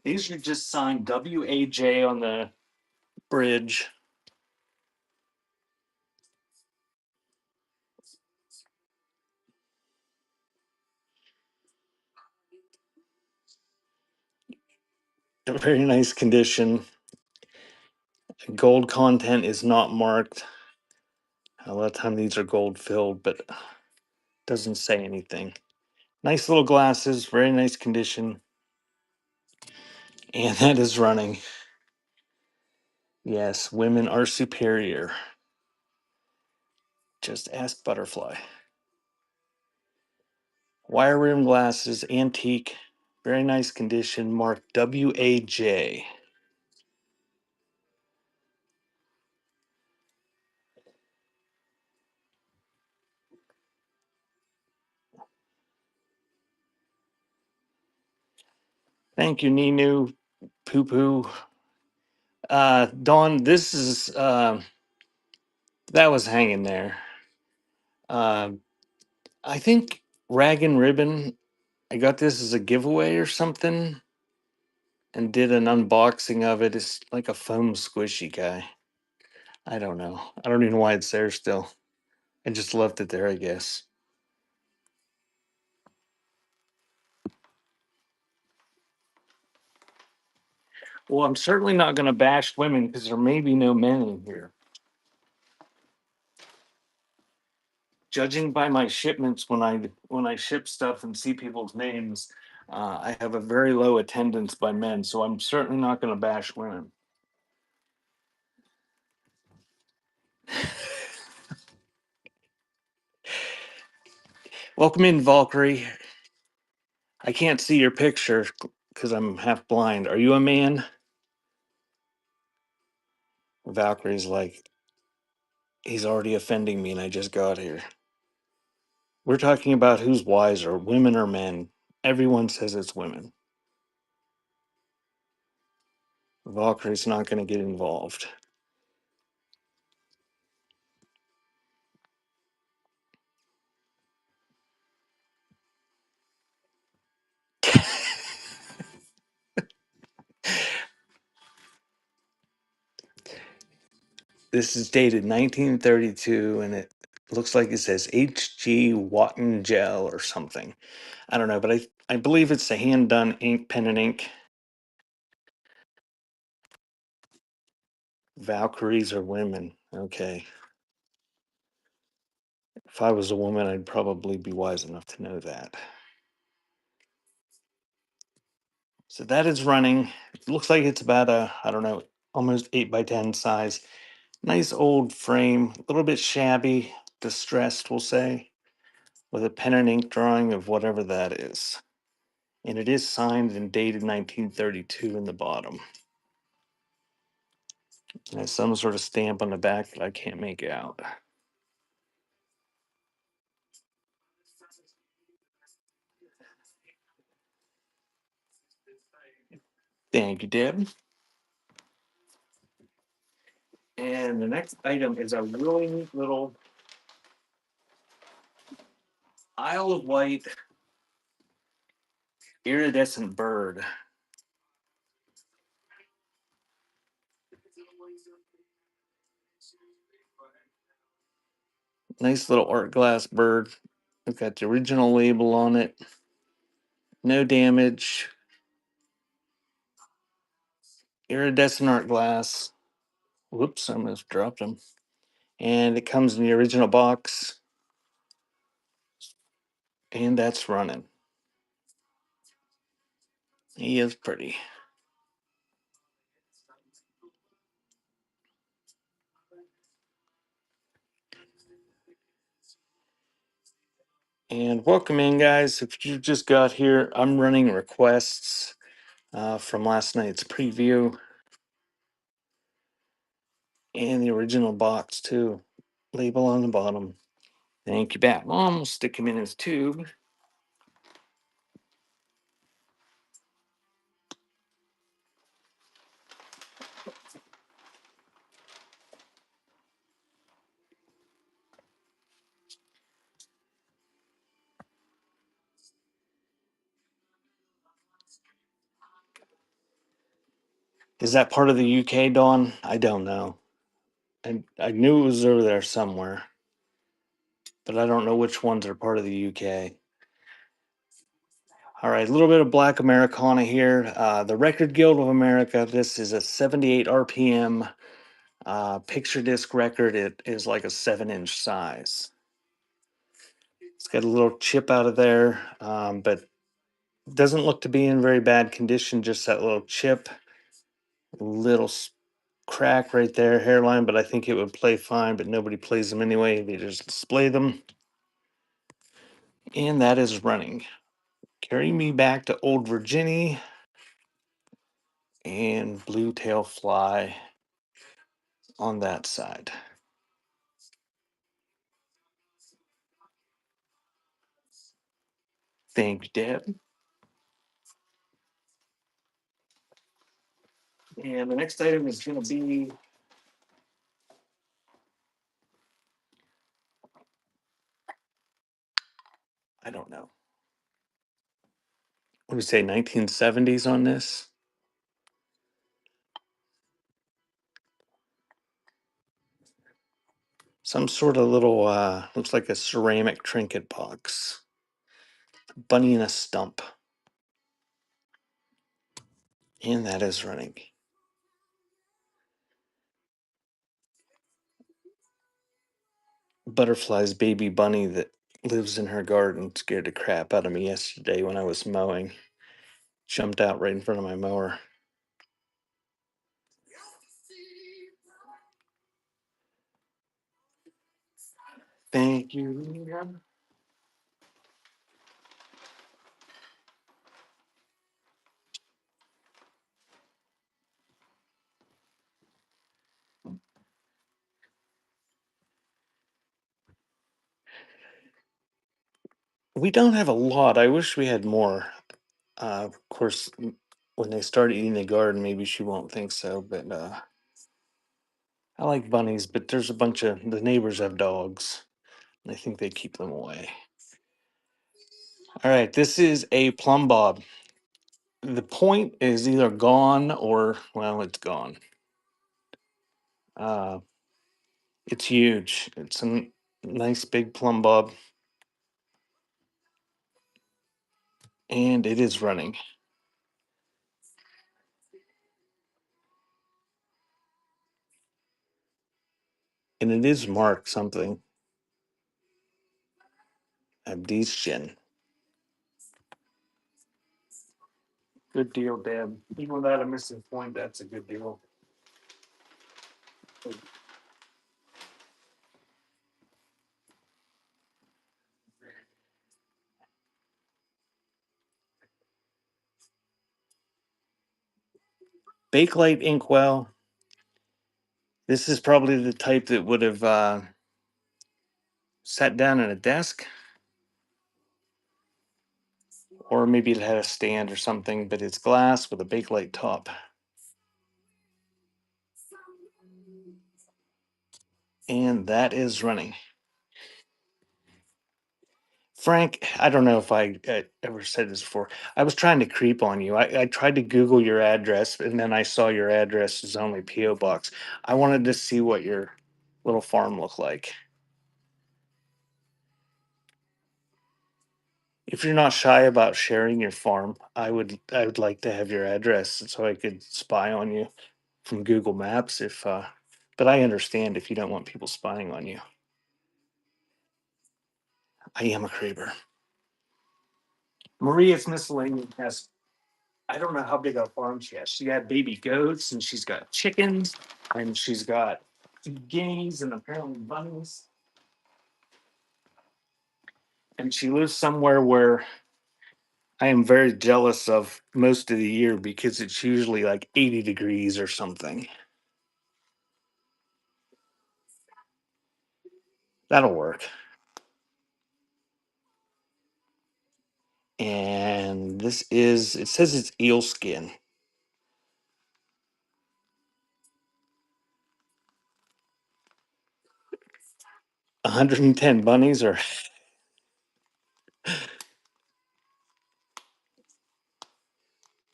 These are just signed WAJ on the bridge. Very nice condition. Gold content is not marked. A lot of time these are gold filled, but doesn't say anything. Nice little glasses, very nice condition. And that is running. Yes, women are superior. Just ask Butterfly. Wire rim glasses, antique, very nice condition, marked WAJ. Thank you, Ninu. Poo poo. Dawn, this is that was hanging there. Uh, I think Rag and Ribbon. I got this as a giveaway or something, and did an unboxing of it. It's like a foam squishy guy. I don't know. I don't even know why it's there still. I just left it there, I guess. Well, I'm certainly not going to bash women because there may be no men in here. Judging by my shipments, when I ship stuff and see people's names, I have a very low attendance by men, so I'm certainly not going to bash women. Welcome in, Valkyrie. I can't see your picture because I'm half blind. Are you a man? Valkyrie's like, he's already offending me and I just got here. We're talking about who's wiser, women or men. Everyone says it's women. Valkyrie's not going to get involved. This is dated 1932, and it looks like it says HG Watton Gel or something. I don't know, but I believe it's a hand done ink, pen and ink. Valkyries are women. Okay. If I was a woman, I'd probably be wise enough to know that. So that is running. It looks like it's about a, I don't know, almost 8 by 10 size. Nice old frame, a little bit shabby, distressed, we'll say, with a pen and ink drawing of whatever that is. And it is signed and dated 1932 in the bottom. It has some sort of stamp on the back that I can't make out. Thank you, Deb. And the next item is a really neat little Isle of Wight iridescent bird. Nice little art glass bird. We've got the original label on it. No damage. Iridescent art glass. Whoops, I almost dropped them. And it comes in the original box. And that's running. He is pretty. And welcome in, guys. If you just got here, I'm running requests from last night's preview and the original box, too. Label on the bottom. Thank you, Batmom. We'll stick him in his tube. Is that part of the UK, Dawn? I don't know. I knew it was over there somewhere, but I don't know which ones are part of the UK. All right, a little bit of Black Americana here. The Record Guild of America. This is a 78 RPM picture disc record. It is like a 7-inch size. It's got a little chip out of there, but doesn't look to be in very bad condition. Just that little chip, little crack right there, hairline. But I think it would play fine. But nobody plays them anyway. They just display them, and that is running. Carry me back to Old Virginia and Blue Tail Fly on that side. Thank you, Deb. And the next item is going to be I don't know. What do we say, 1970s on this? Some sort of little, looks like a ceramic trinket box. Bunny in a stump. And that is running. Butterfly's baby bunny that lives in her garden scared the crap out of me yesterday when I was mowing. Jumped out right in front of my mower. Thank you. We don't have a lot. I wish we had more. Of course, when they start eating the garden, maybe she won't think so. But I like bunnies, but there's a bunch of the neighbors have dogs, and I think they keep them away. All right, this is a plumb bob. The point is either gone or well, it's gone. It's huge. It's a nice big plumb bob, and it is running. And it is marked something. Abdishin. Good deal, Deb. Even without a missing point, that's a good deal. Bakelite inkwell. This is probably the type that would have sat down at a desk, or maybe it had a stand or something, but it's glass with a bakelite top. And that is running. Frank, I don't know if I ever said this before. I was trying to creep on you. I tried to Google your address, and then I saw your address is only P.O. Box. I wanted to see what your little farm looked like. If you're not shy about sharing your farm, I would like to have your address so I could spy on you from Google Maps. If but I understand if you don't want people spying on you. I am a creeper. Maria's miscellaneous has, I don't know how big a farm she has. She had baby goats and she's got chickens and she's got guineas and apparently bunnies. And she lives somewhere where I am very jealous of most of the year because it's usually like 80 degrees or something. That'll work. And this is, it says it's eel skin. 110 bunnies are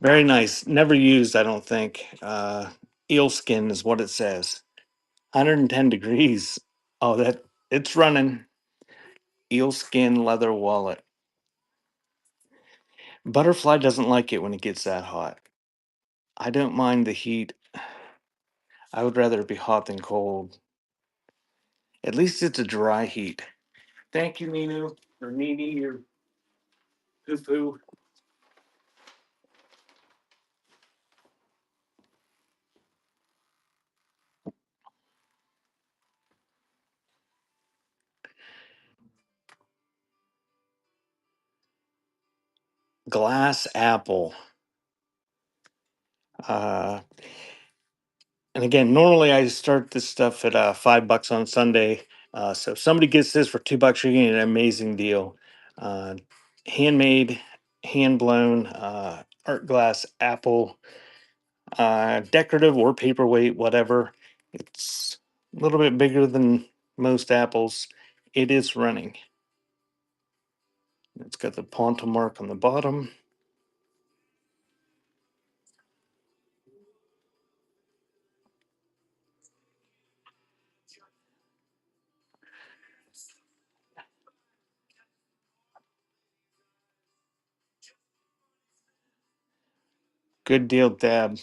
very nice. Never used, I don't think. Eel skin is what it says. 110 degrees. Oh, that it's running. Eel skin leather wallet. Butterfly doesn't like it when it gets that hot. I don't mind the heat. I would rather it be hot than cold. At least it's a dry heat. Thank you, Ninu, or Nini, or Poo Poo. Glass apple. Uh, and again, normally I start this stuff at $5 on Sunday. So if somebody gets this for $2, you're getting an amazing deal. Uh, Handmade, hand blown art glass apple, decorative or paperweight, whatever. It's a little bit bigger than most apples. It is running. It's got the Ponto mark on the bottom. Good deal, Dab.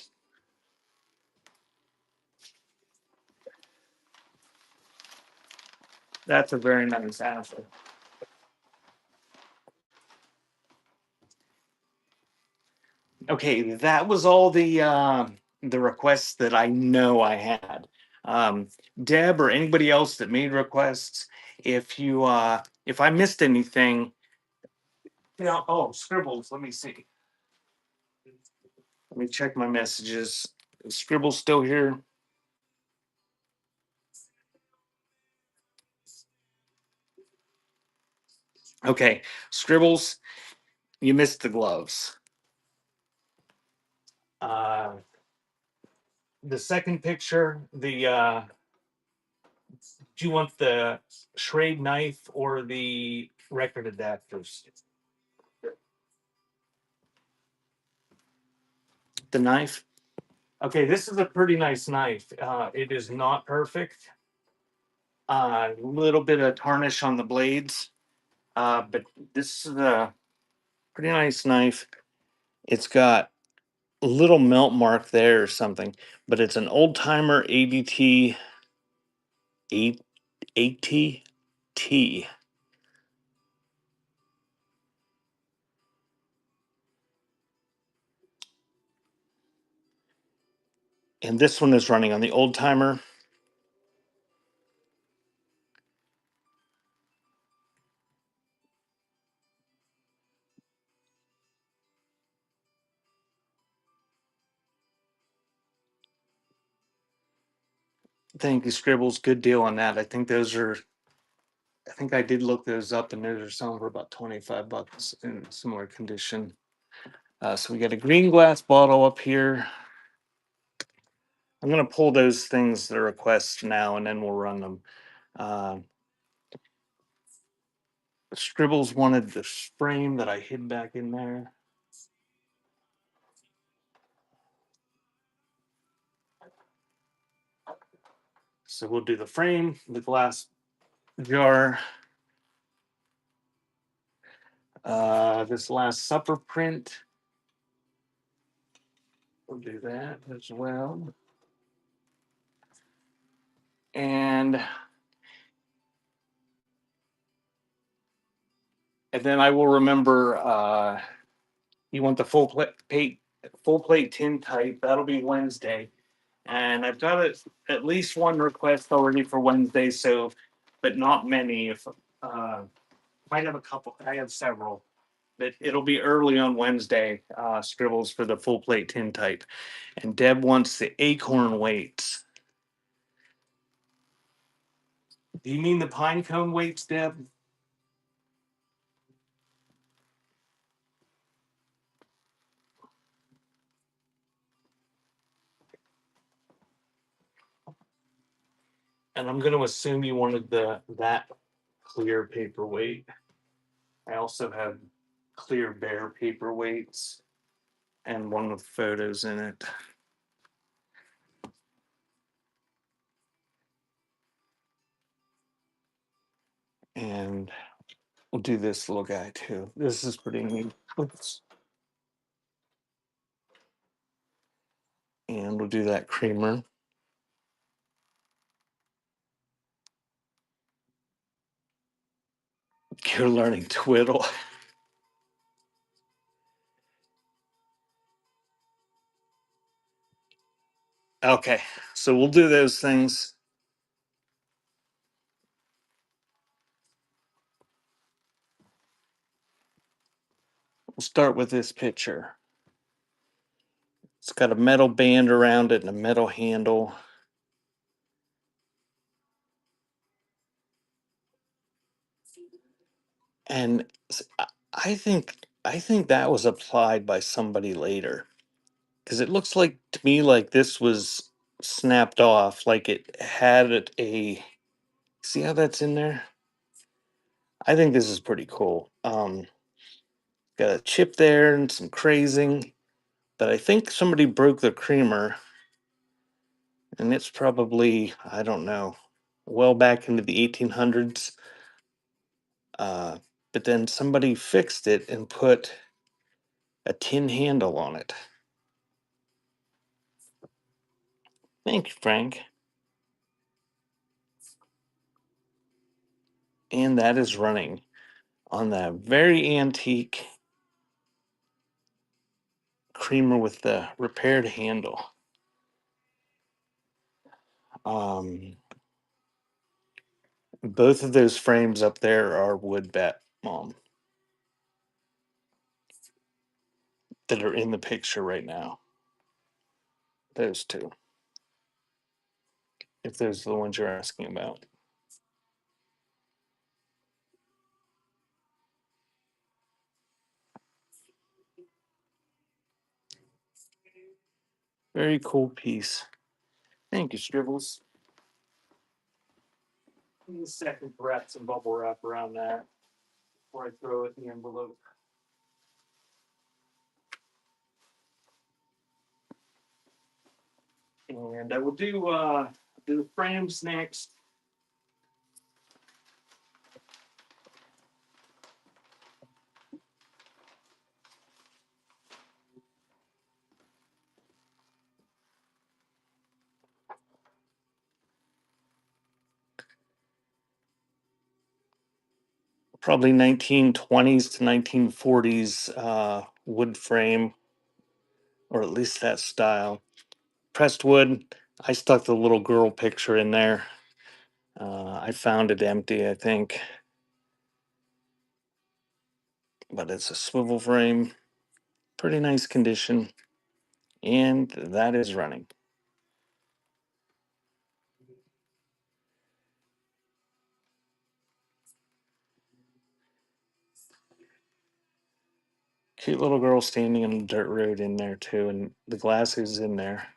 That's a very nice apple. Okay, that was all the requests that I know I had. Um, Deb or anybody else that made requests, if I missed anything, oh, Scribbles, let me see. Let me check my messages. Is Scribbles still here? Okay, Scribbles, you missed the gloves. Uh, the second picture, do you want the Schrade knife or the record adapters? The knife. Okay, this is a pretty nice knife. It is not perfect. A little bit of tarnish on the blades, but this is a pretty nice knife. It's got a little melt mark there or something, but it's an old timer ABT 8 ATT. And this one is running on the old timer. Thank you, Scribbles. Good deal on that. I think I did look those up, and those are selling for about 25 bucks in similar condition. So we got a green glass bottle up here. I'm gonna pull those things, the requests now, and then we'll run them. Uh, Scribbles wanted this frame that I hid back in there. So we'll do the frame, the glass jar, this Last Supper print. We'll do that as well. And then I will remember you want the full plate tin type. That'll be Wednesday. And I've got at least one request already for Wednesday, so but not many. If might have a couple, I have several, but it'll be early on Wednesday. Scribbles for the full plate tin type, and Deb wants the acorn weights. Do you mean the pine cone weights, Deb? And I'm going to assume you wanted that clear paperweight. I also have clear bear paperweights and one with photos in it. And we'll do this little guy too. This is pretty neat. Oops. And we'll do that creamer. You're learning twiddle. Okay, so we'll do those things. We'll start with this picture. It's got a metal band around it and a metal handle. And I think that was applied by somebody later, because it looks like to me like this was snapped off, like it had a. See how that's in there? I think this is pretty cool. Got a chip there and some crazing, but I think somebody broke the creamer, and it's probably, I don't know, well back into the 1800s. Uh, but then somebody fixed it and put a tin handle on it. Thank you, Frank. And that is running on that very antique creamer with the repaired handle. Um, both of those frames up there are wood bat mom that are in the picture right now. Those two, if those are the ones you're asking about. Very cool piece. Thank you, Scribbles. Give me a second to wrap some bubble wrap around that before I throw it in the envelope. And I will do the frames next. probably 1920s to 1940s wood frame, or at least that style. Pressed wood. I stuck the little girl picture in there. I found it empty, I think, but it's a swivel frame. Pretty nice condition. And that is running. Cute little girl standing on a dirt road in there too, and the glass is in there.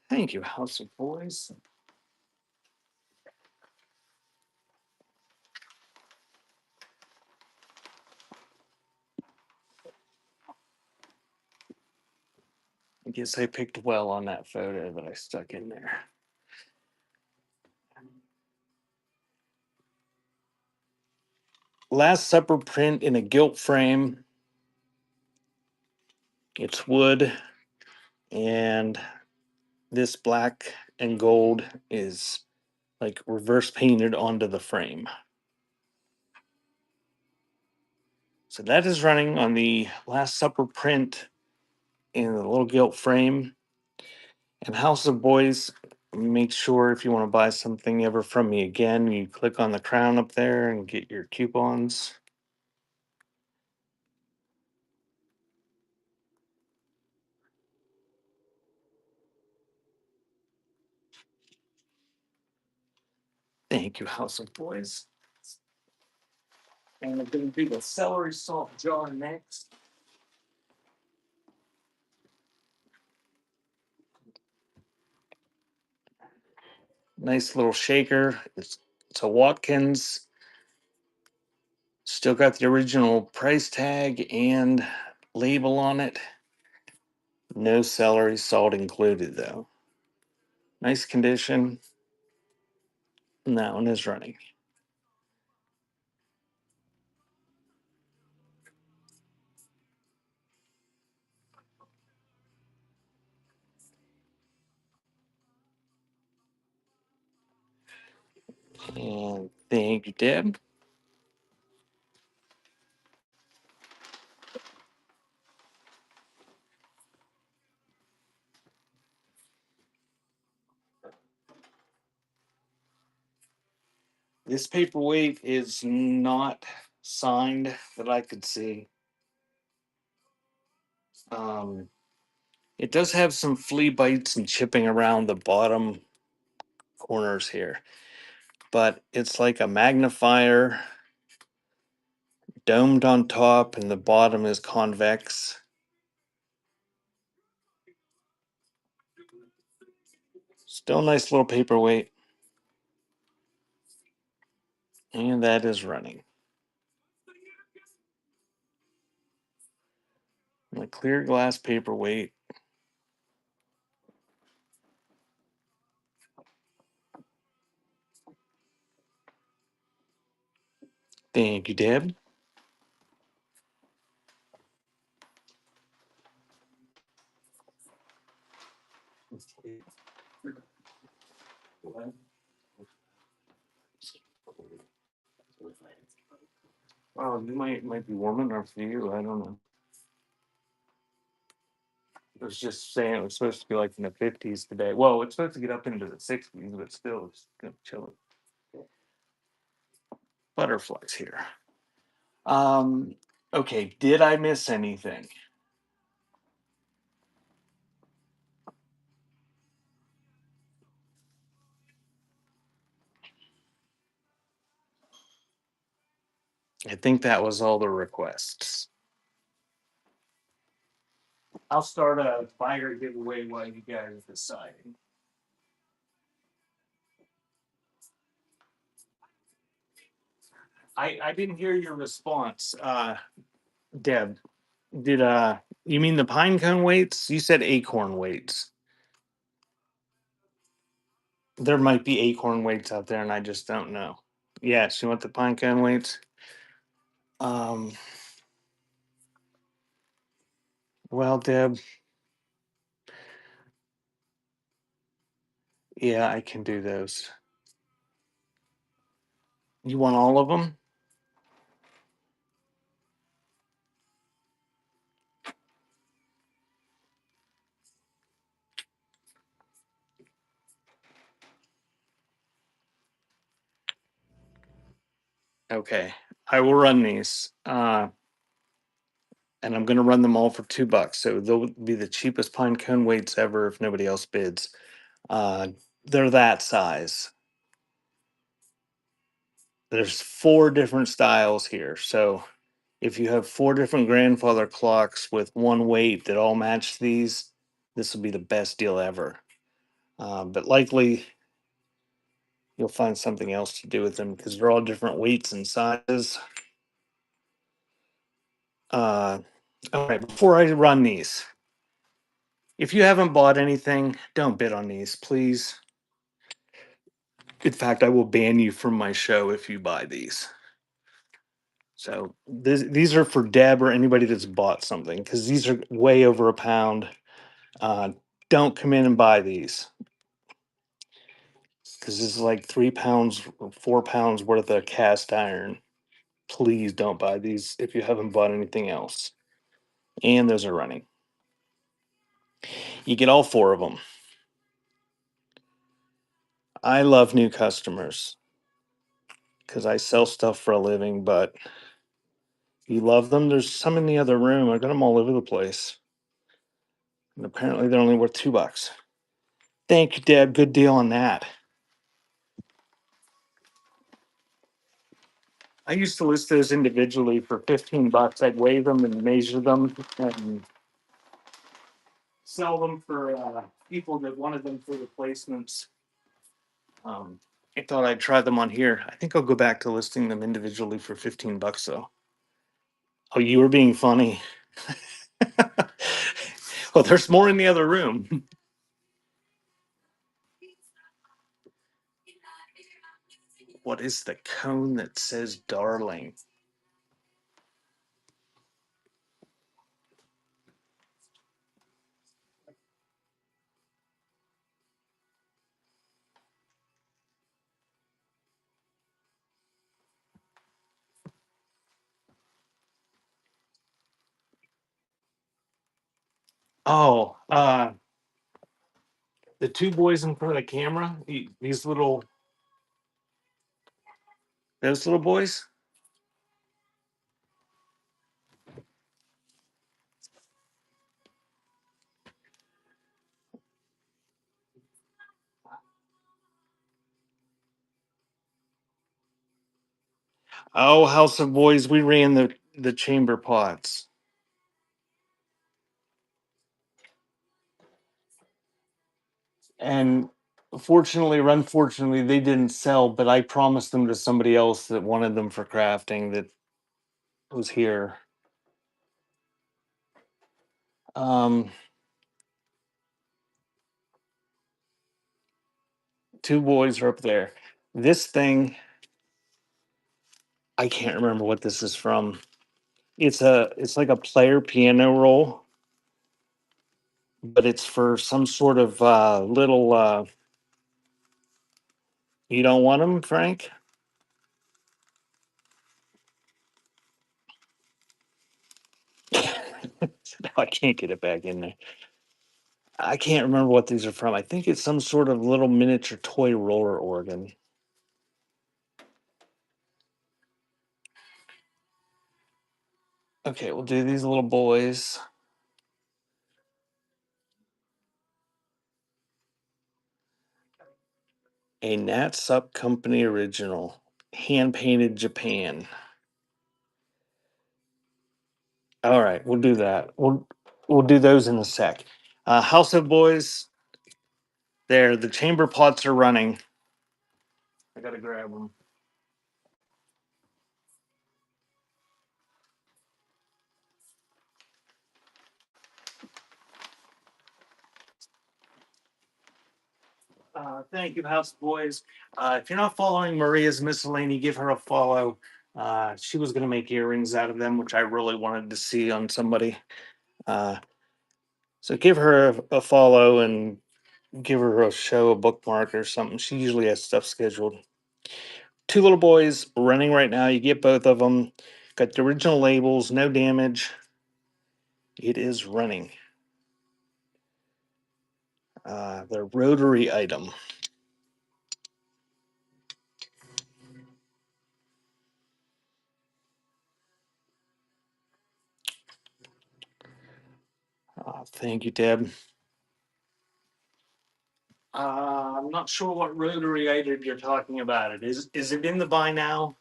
Thank you, House of Boys. I guess I picked well on that photo that I stuck in there. Last Supper print in a gilt frame. It's wood, and this black and gold is like reverse painted onto the frame. So that is running on the Last Supper print in a little gilt frame. And House of Boys, make sure if you want to buy something ever from me again, you click on the crown up there and get your coupons. Thank you, House of Boys. And I'm going to do the celery salt jar next. Nice little shaker. It's a Watkins. Still got the original price tag and label on it. No celery salt included, though. Nice condition. And that one is running. And thank you, Deb. This paperweight is not signed that I could see. Um, it does have some flea bites and chipping around the bottom corners here, but it's like a magnifier domed on top, and the bottom is convex. Still nice little paperweight. And that is running. A clear glass paperweight. Thank you, Deb. Oh, you might be warm enough for you. I don't know. It was just saying it was supposed to be like in the 50s today. Well, it's supposed to get up into the 60s, but still it's gonna chill. Butterflies here. Um, okay, did I miss anything? I think that was all the requests. I'll start a buyer giveaway while you guys decide. I didn't hear your response, Deb. Did you mean the pine cone weights? You said acorn weights. There might be acorn weights out there and I just don't know. Yes, you want the pine cone weights? Um well, Deb, yeah, I can do those. You want all of them? Okay, I will run these. And I'm going to run them all for $2. So they'll be the cheapest pine cone weights ever if nobody else bids. Uh, they're that size. There's four different styles here. So if you have four different grandfather clocks with one weight that all match these, this will be the best deal ever. But likely you'll find something else to do with them because they're all different weights and sizes. Uh, all right, before I run these, if you haven't bought anything, don't bid on these, please. In fact, I will ban you from my show if you buy these. So these are for Deb or anybody that's bought something because these are way over a pound. Uh, don't come in and buy these because this is like 3 pounds, 4 pounds worth of cast iron. Please don't buy these if you haven't bought anything else. And those are running. You get all four of them. I love new customers because I sell stuff for a living, but you love them. There's some in the other room. I got them all over the place. And apparently they're only worth $2. Thank you, Deb. Good deal on that. I used to list those individually for $15. I'd weigh them and measure them and sell them for people that wanted them for replacements. I thought I'd try them on here. I think I'll go back to listing them individually for $15 though. Oh, you were being funny. Well, there's more in the other room. What is the cone that says darling? Oh, the two boys in front of the camera, these little, those little boys. Oh, House of Boys, we ran the chamber pots. And fortunately or unfortunately, they didn't sell, but I promised them to somebody else that wanted them for crafting that was here. Um, two boys are up there. This thing, I can't remember what this is from. It's like a player piano roll, but it's for some sort of little you don't want them, Frank? Now I can't get it back in there. I can't remember what these are from. I think it's some sort of little miniature toy roller organ. Okay, we'll do these little boys. A Nat Sup Company original, hand painted Japan. All right, we'll do that. We'll do those in a sec. House of Boys. There, the chamber pots are running. I gotta grab them. Thank you, House of Boys. If you're not following Maria's Miscellany, give her a follow. She was gonna make earrings out of them, which I really wanted to see on somebody. Uh, so give her a follow and give her a show, a bookmark or something. She usually has stuff scheduled. two little boys running right now. You get both of them. Got the original labels, no damage. It is running. The rotary item. Thank you, Deb. I'm not sure what rotary item you're talking about. Is it in the buy now?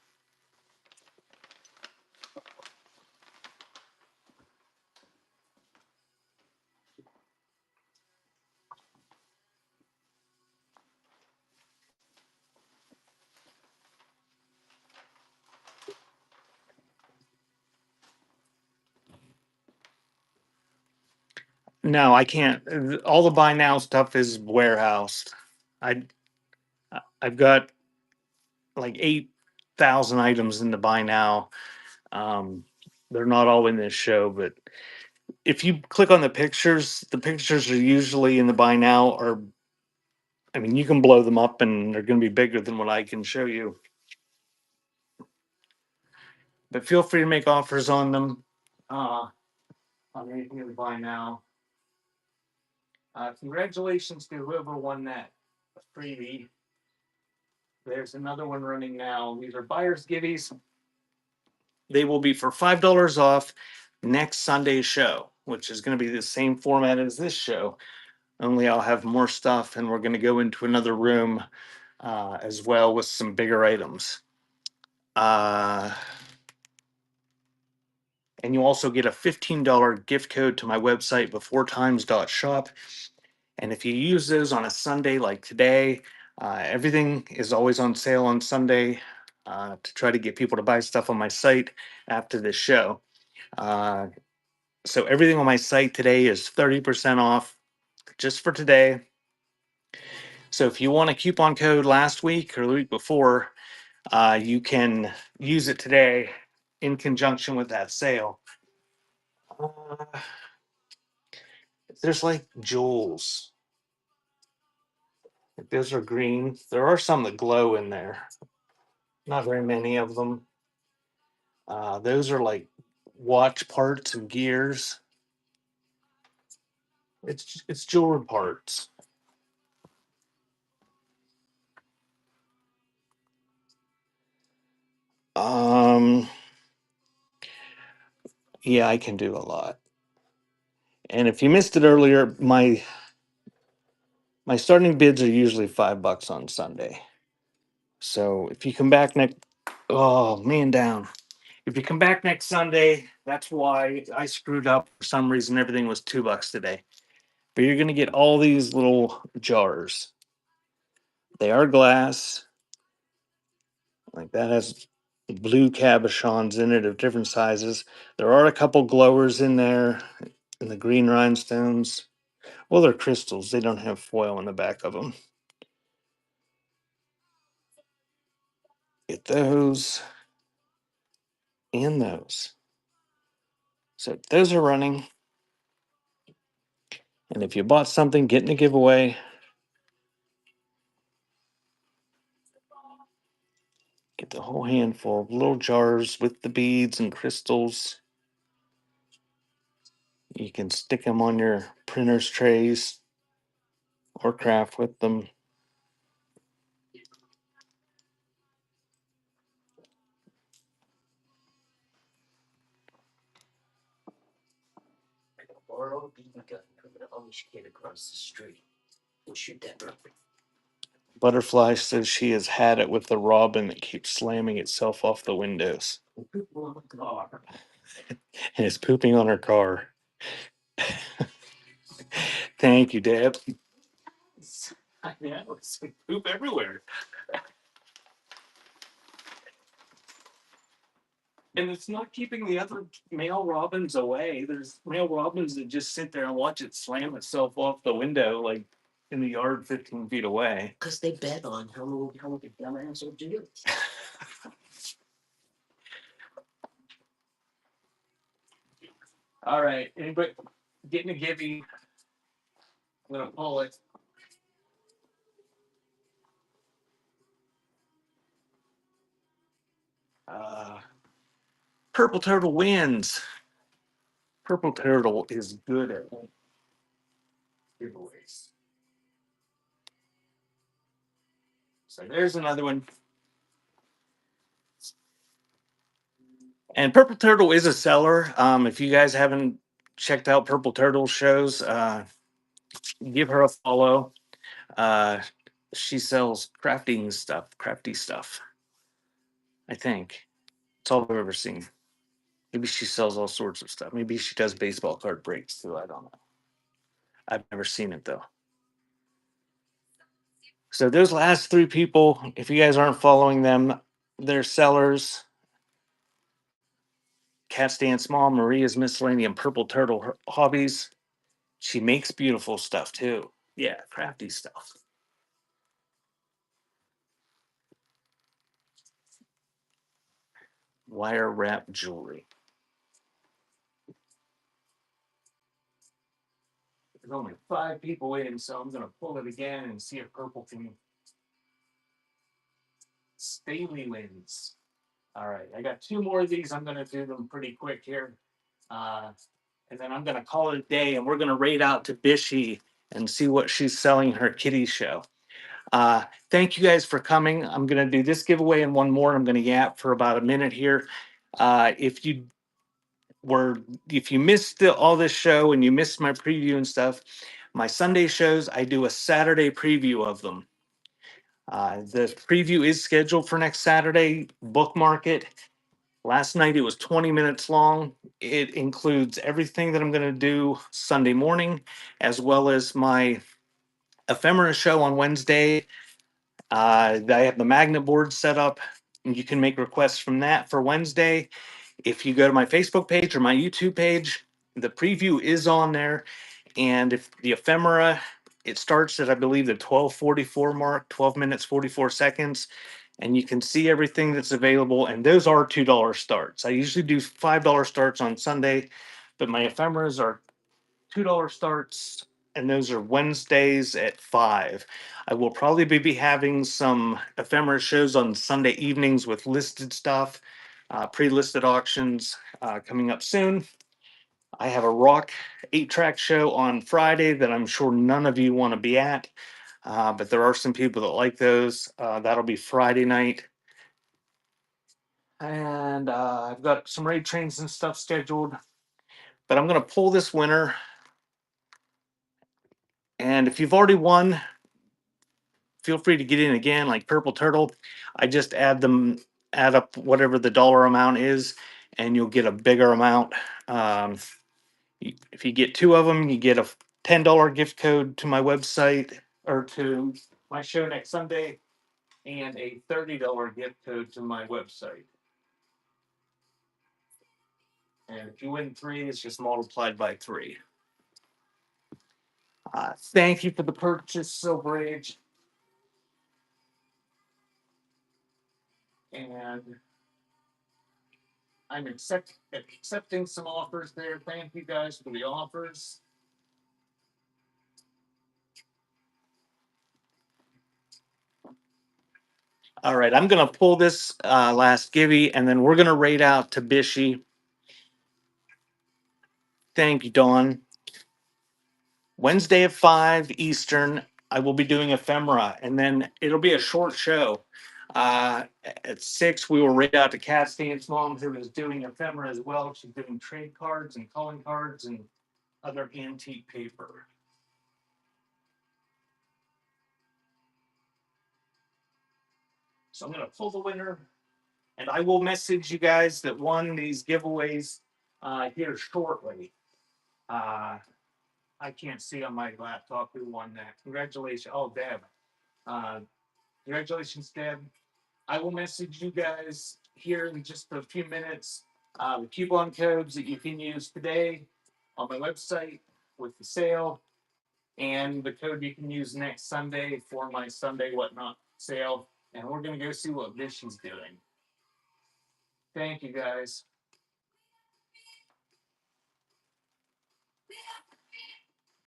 No, I can't. All the buy now stuff is warehoused. I I've got like 8,000 items in the buy now. Um, they're not all in this show, but if you click on the pictures are usually in the buy now. Or I mean, you can blow them up and they're going to be bigger than what I can show you. But feel free to make offers on them. On anything in the buy now. Congratulations to whoever won that freebie. There's another one running now. These are buyer's giveies. They will be for $5 off next Sunday's show, which is going to be the same format as this show. Only I'll have more stuff, and we're going to go into another room as well with some bigger items. And you also get a $15 gift code to my website, beforetimes.shop. And if you use those on a Sunday like today, everything is always on sale on Sunday to try to get people to buy stuff on my site after this show. So everything on my site today is 30% off just for today. So if you want a coupon code last week or the week before, you can use it today in conjunction with that sale. There's like jewels. Those are green. There are some that glow in there. Not very many of them. Those are like watch parts and gears. It's jewelry parts. Um, yeah, I can do a lot. And if you missed it earlier, my starting bids are usually $5 on Sunday. So if you come back next, oh man, down. If you come back next Sunday, that's why I screwed up. For some reason, everything was $2 today. But you're gonna get all these little jars. They are glass. Like that has blue cabochons in it of different sizes. There are a couple glowers in there, and the green rhinestones. Well, they're crystals. They don't have foil in the back of them. Get those and those. So those are running. And if you bought something, getting a giveaway. Get the whole handful of little jars with the beads and crystals. You can stick them on your printer's trays or craft with them. Across the street. We'll shoot that perfect. Butterfly says she has had it with the robin that keeps slamming itself off the windows. And it's pooping on her car. Thank you, Deb. Yeah, it's like poop everywhere. And it's not keeping the other male robins away. There's male robins that just sit there and watch it slam itself off the window, like in the yard 15 feet away. Because they bet on how many dumbass will do. All right. Anybody getting a givey? I'm going to pull it. Purple Turtle wins. Purple Turtle is good at giveaways. So there's another one. And Purple Turtle is a seller. If you guys haven't checked out Purple Turtle shows, give her a follow. Uh, she sells crafty stuff. I think it's all I've ever seen. Maybe she sells all sorts of stuff. Maybe she does baseball card breaks too. I don't know. I've never seen it though. So those last three people, if you guys aren't following them, they're sellers. Cat Dance Mom, Maria's Miscellany, and Purple Turtle Hobbies. She makes beautiful stuff too. Yeah, crafty stuff. Wire wrap jewelry. There's only 5 people in, so I'm gonna pull it again and see if Purple can. Staley wins. All right, I got 2 more of these. I'm gonna do them pretty quick here. Uh, and then I'm gonna call it a day, and we're gonna raid out to Bishy and see what she's selling her kitty show. Thank you guys for coming. I'm gonna do this giveaway and one more. I'm gonna yap for about a minute here. If you missed all this show and you missed my preview and stuff, my Sunday shows, I do a Saturday preview of them. The preview is scheduled for next Saturday. Bookmark it. Last night it was 20 minutes long. It includes everything that I'm going to do Sunday morning, as well as my ephemera show on Wednesday. I have the magnet board set up, and you can make requests from that for Wednesday. If you go to my Facebook page or my YouTube page, the preview is on there. And if the ephemera, it starts at, I believe, the 12:44 mark, 12 minutes, 44 seconds. And you can see everything that's available. And those are $2 starts. I usually do $5 starts on Sunday, but my ephemeras are $2 starts. And those are Wednesdays at 5. I will probably be having some ephemera shows on Sunday evenings with listed stuff, pre-listed auctions coming up soon. I have a rock 8-track show on Friday that I'm sure none of you want to be at, but there are some people that like those. That'll be Friday night. And I've got some raid trains and stuff scheduled, but I'm going to pull this winner. And if you've already won, feel free to get in again, like Purple Turtle. I just add up whatever the dollar amount is, and you'll get a bigger amount. Um, if you get 2 of them, you get a $10 gift code to my website or to my show next Sunday, and a $30 gift code to my website. And if you win 3, it's just multiplied by 3. Thank you for the purchase, Silver Age. And I'm accepting some offers there. Thank you guys for the offers. All right, I'm going to pull this last givey, and then we're going to raid out to Bishy. Thank you, Dawn. Wednesday at 5 Eastern, I will be doing ephemera, and then it'll be a short show. At 6, we will raid out to Cat Dance Mom, who is doing ephemera as well. She's doing trade cards and calling cards and other antique paper. So I'm going to pull the winner, and I will message you guys that won these giveaways here shortly. I can't see on my laptop who won that. Congratulations. Oh, Deb. Congratulations, Deb. I will message you guys here in just a few minutes the coupon codes that you can use today on my website with the sale, and the code you can use next Sunday for my Sunday Whatnot sale. And we're going to go see what Vishy's doing. Thank you, guys.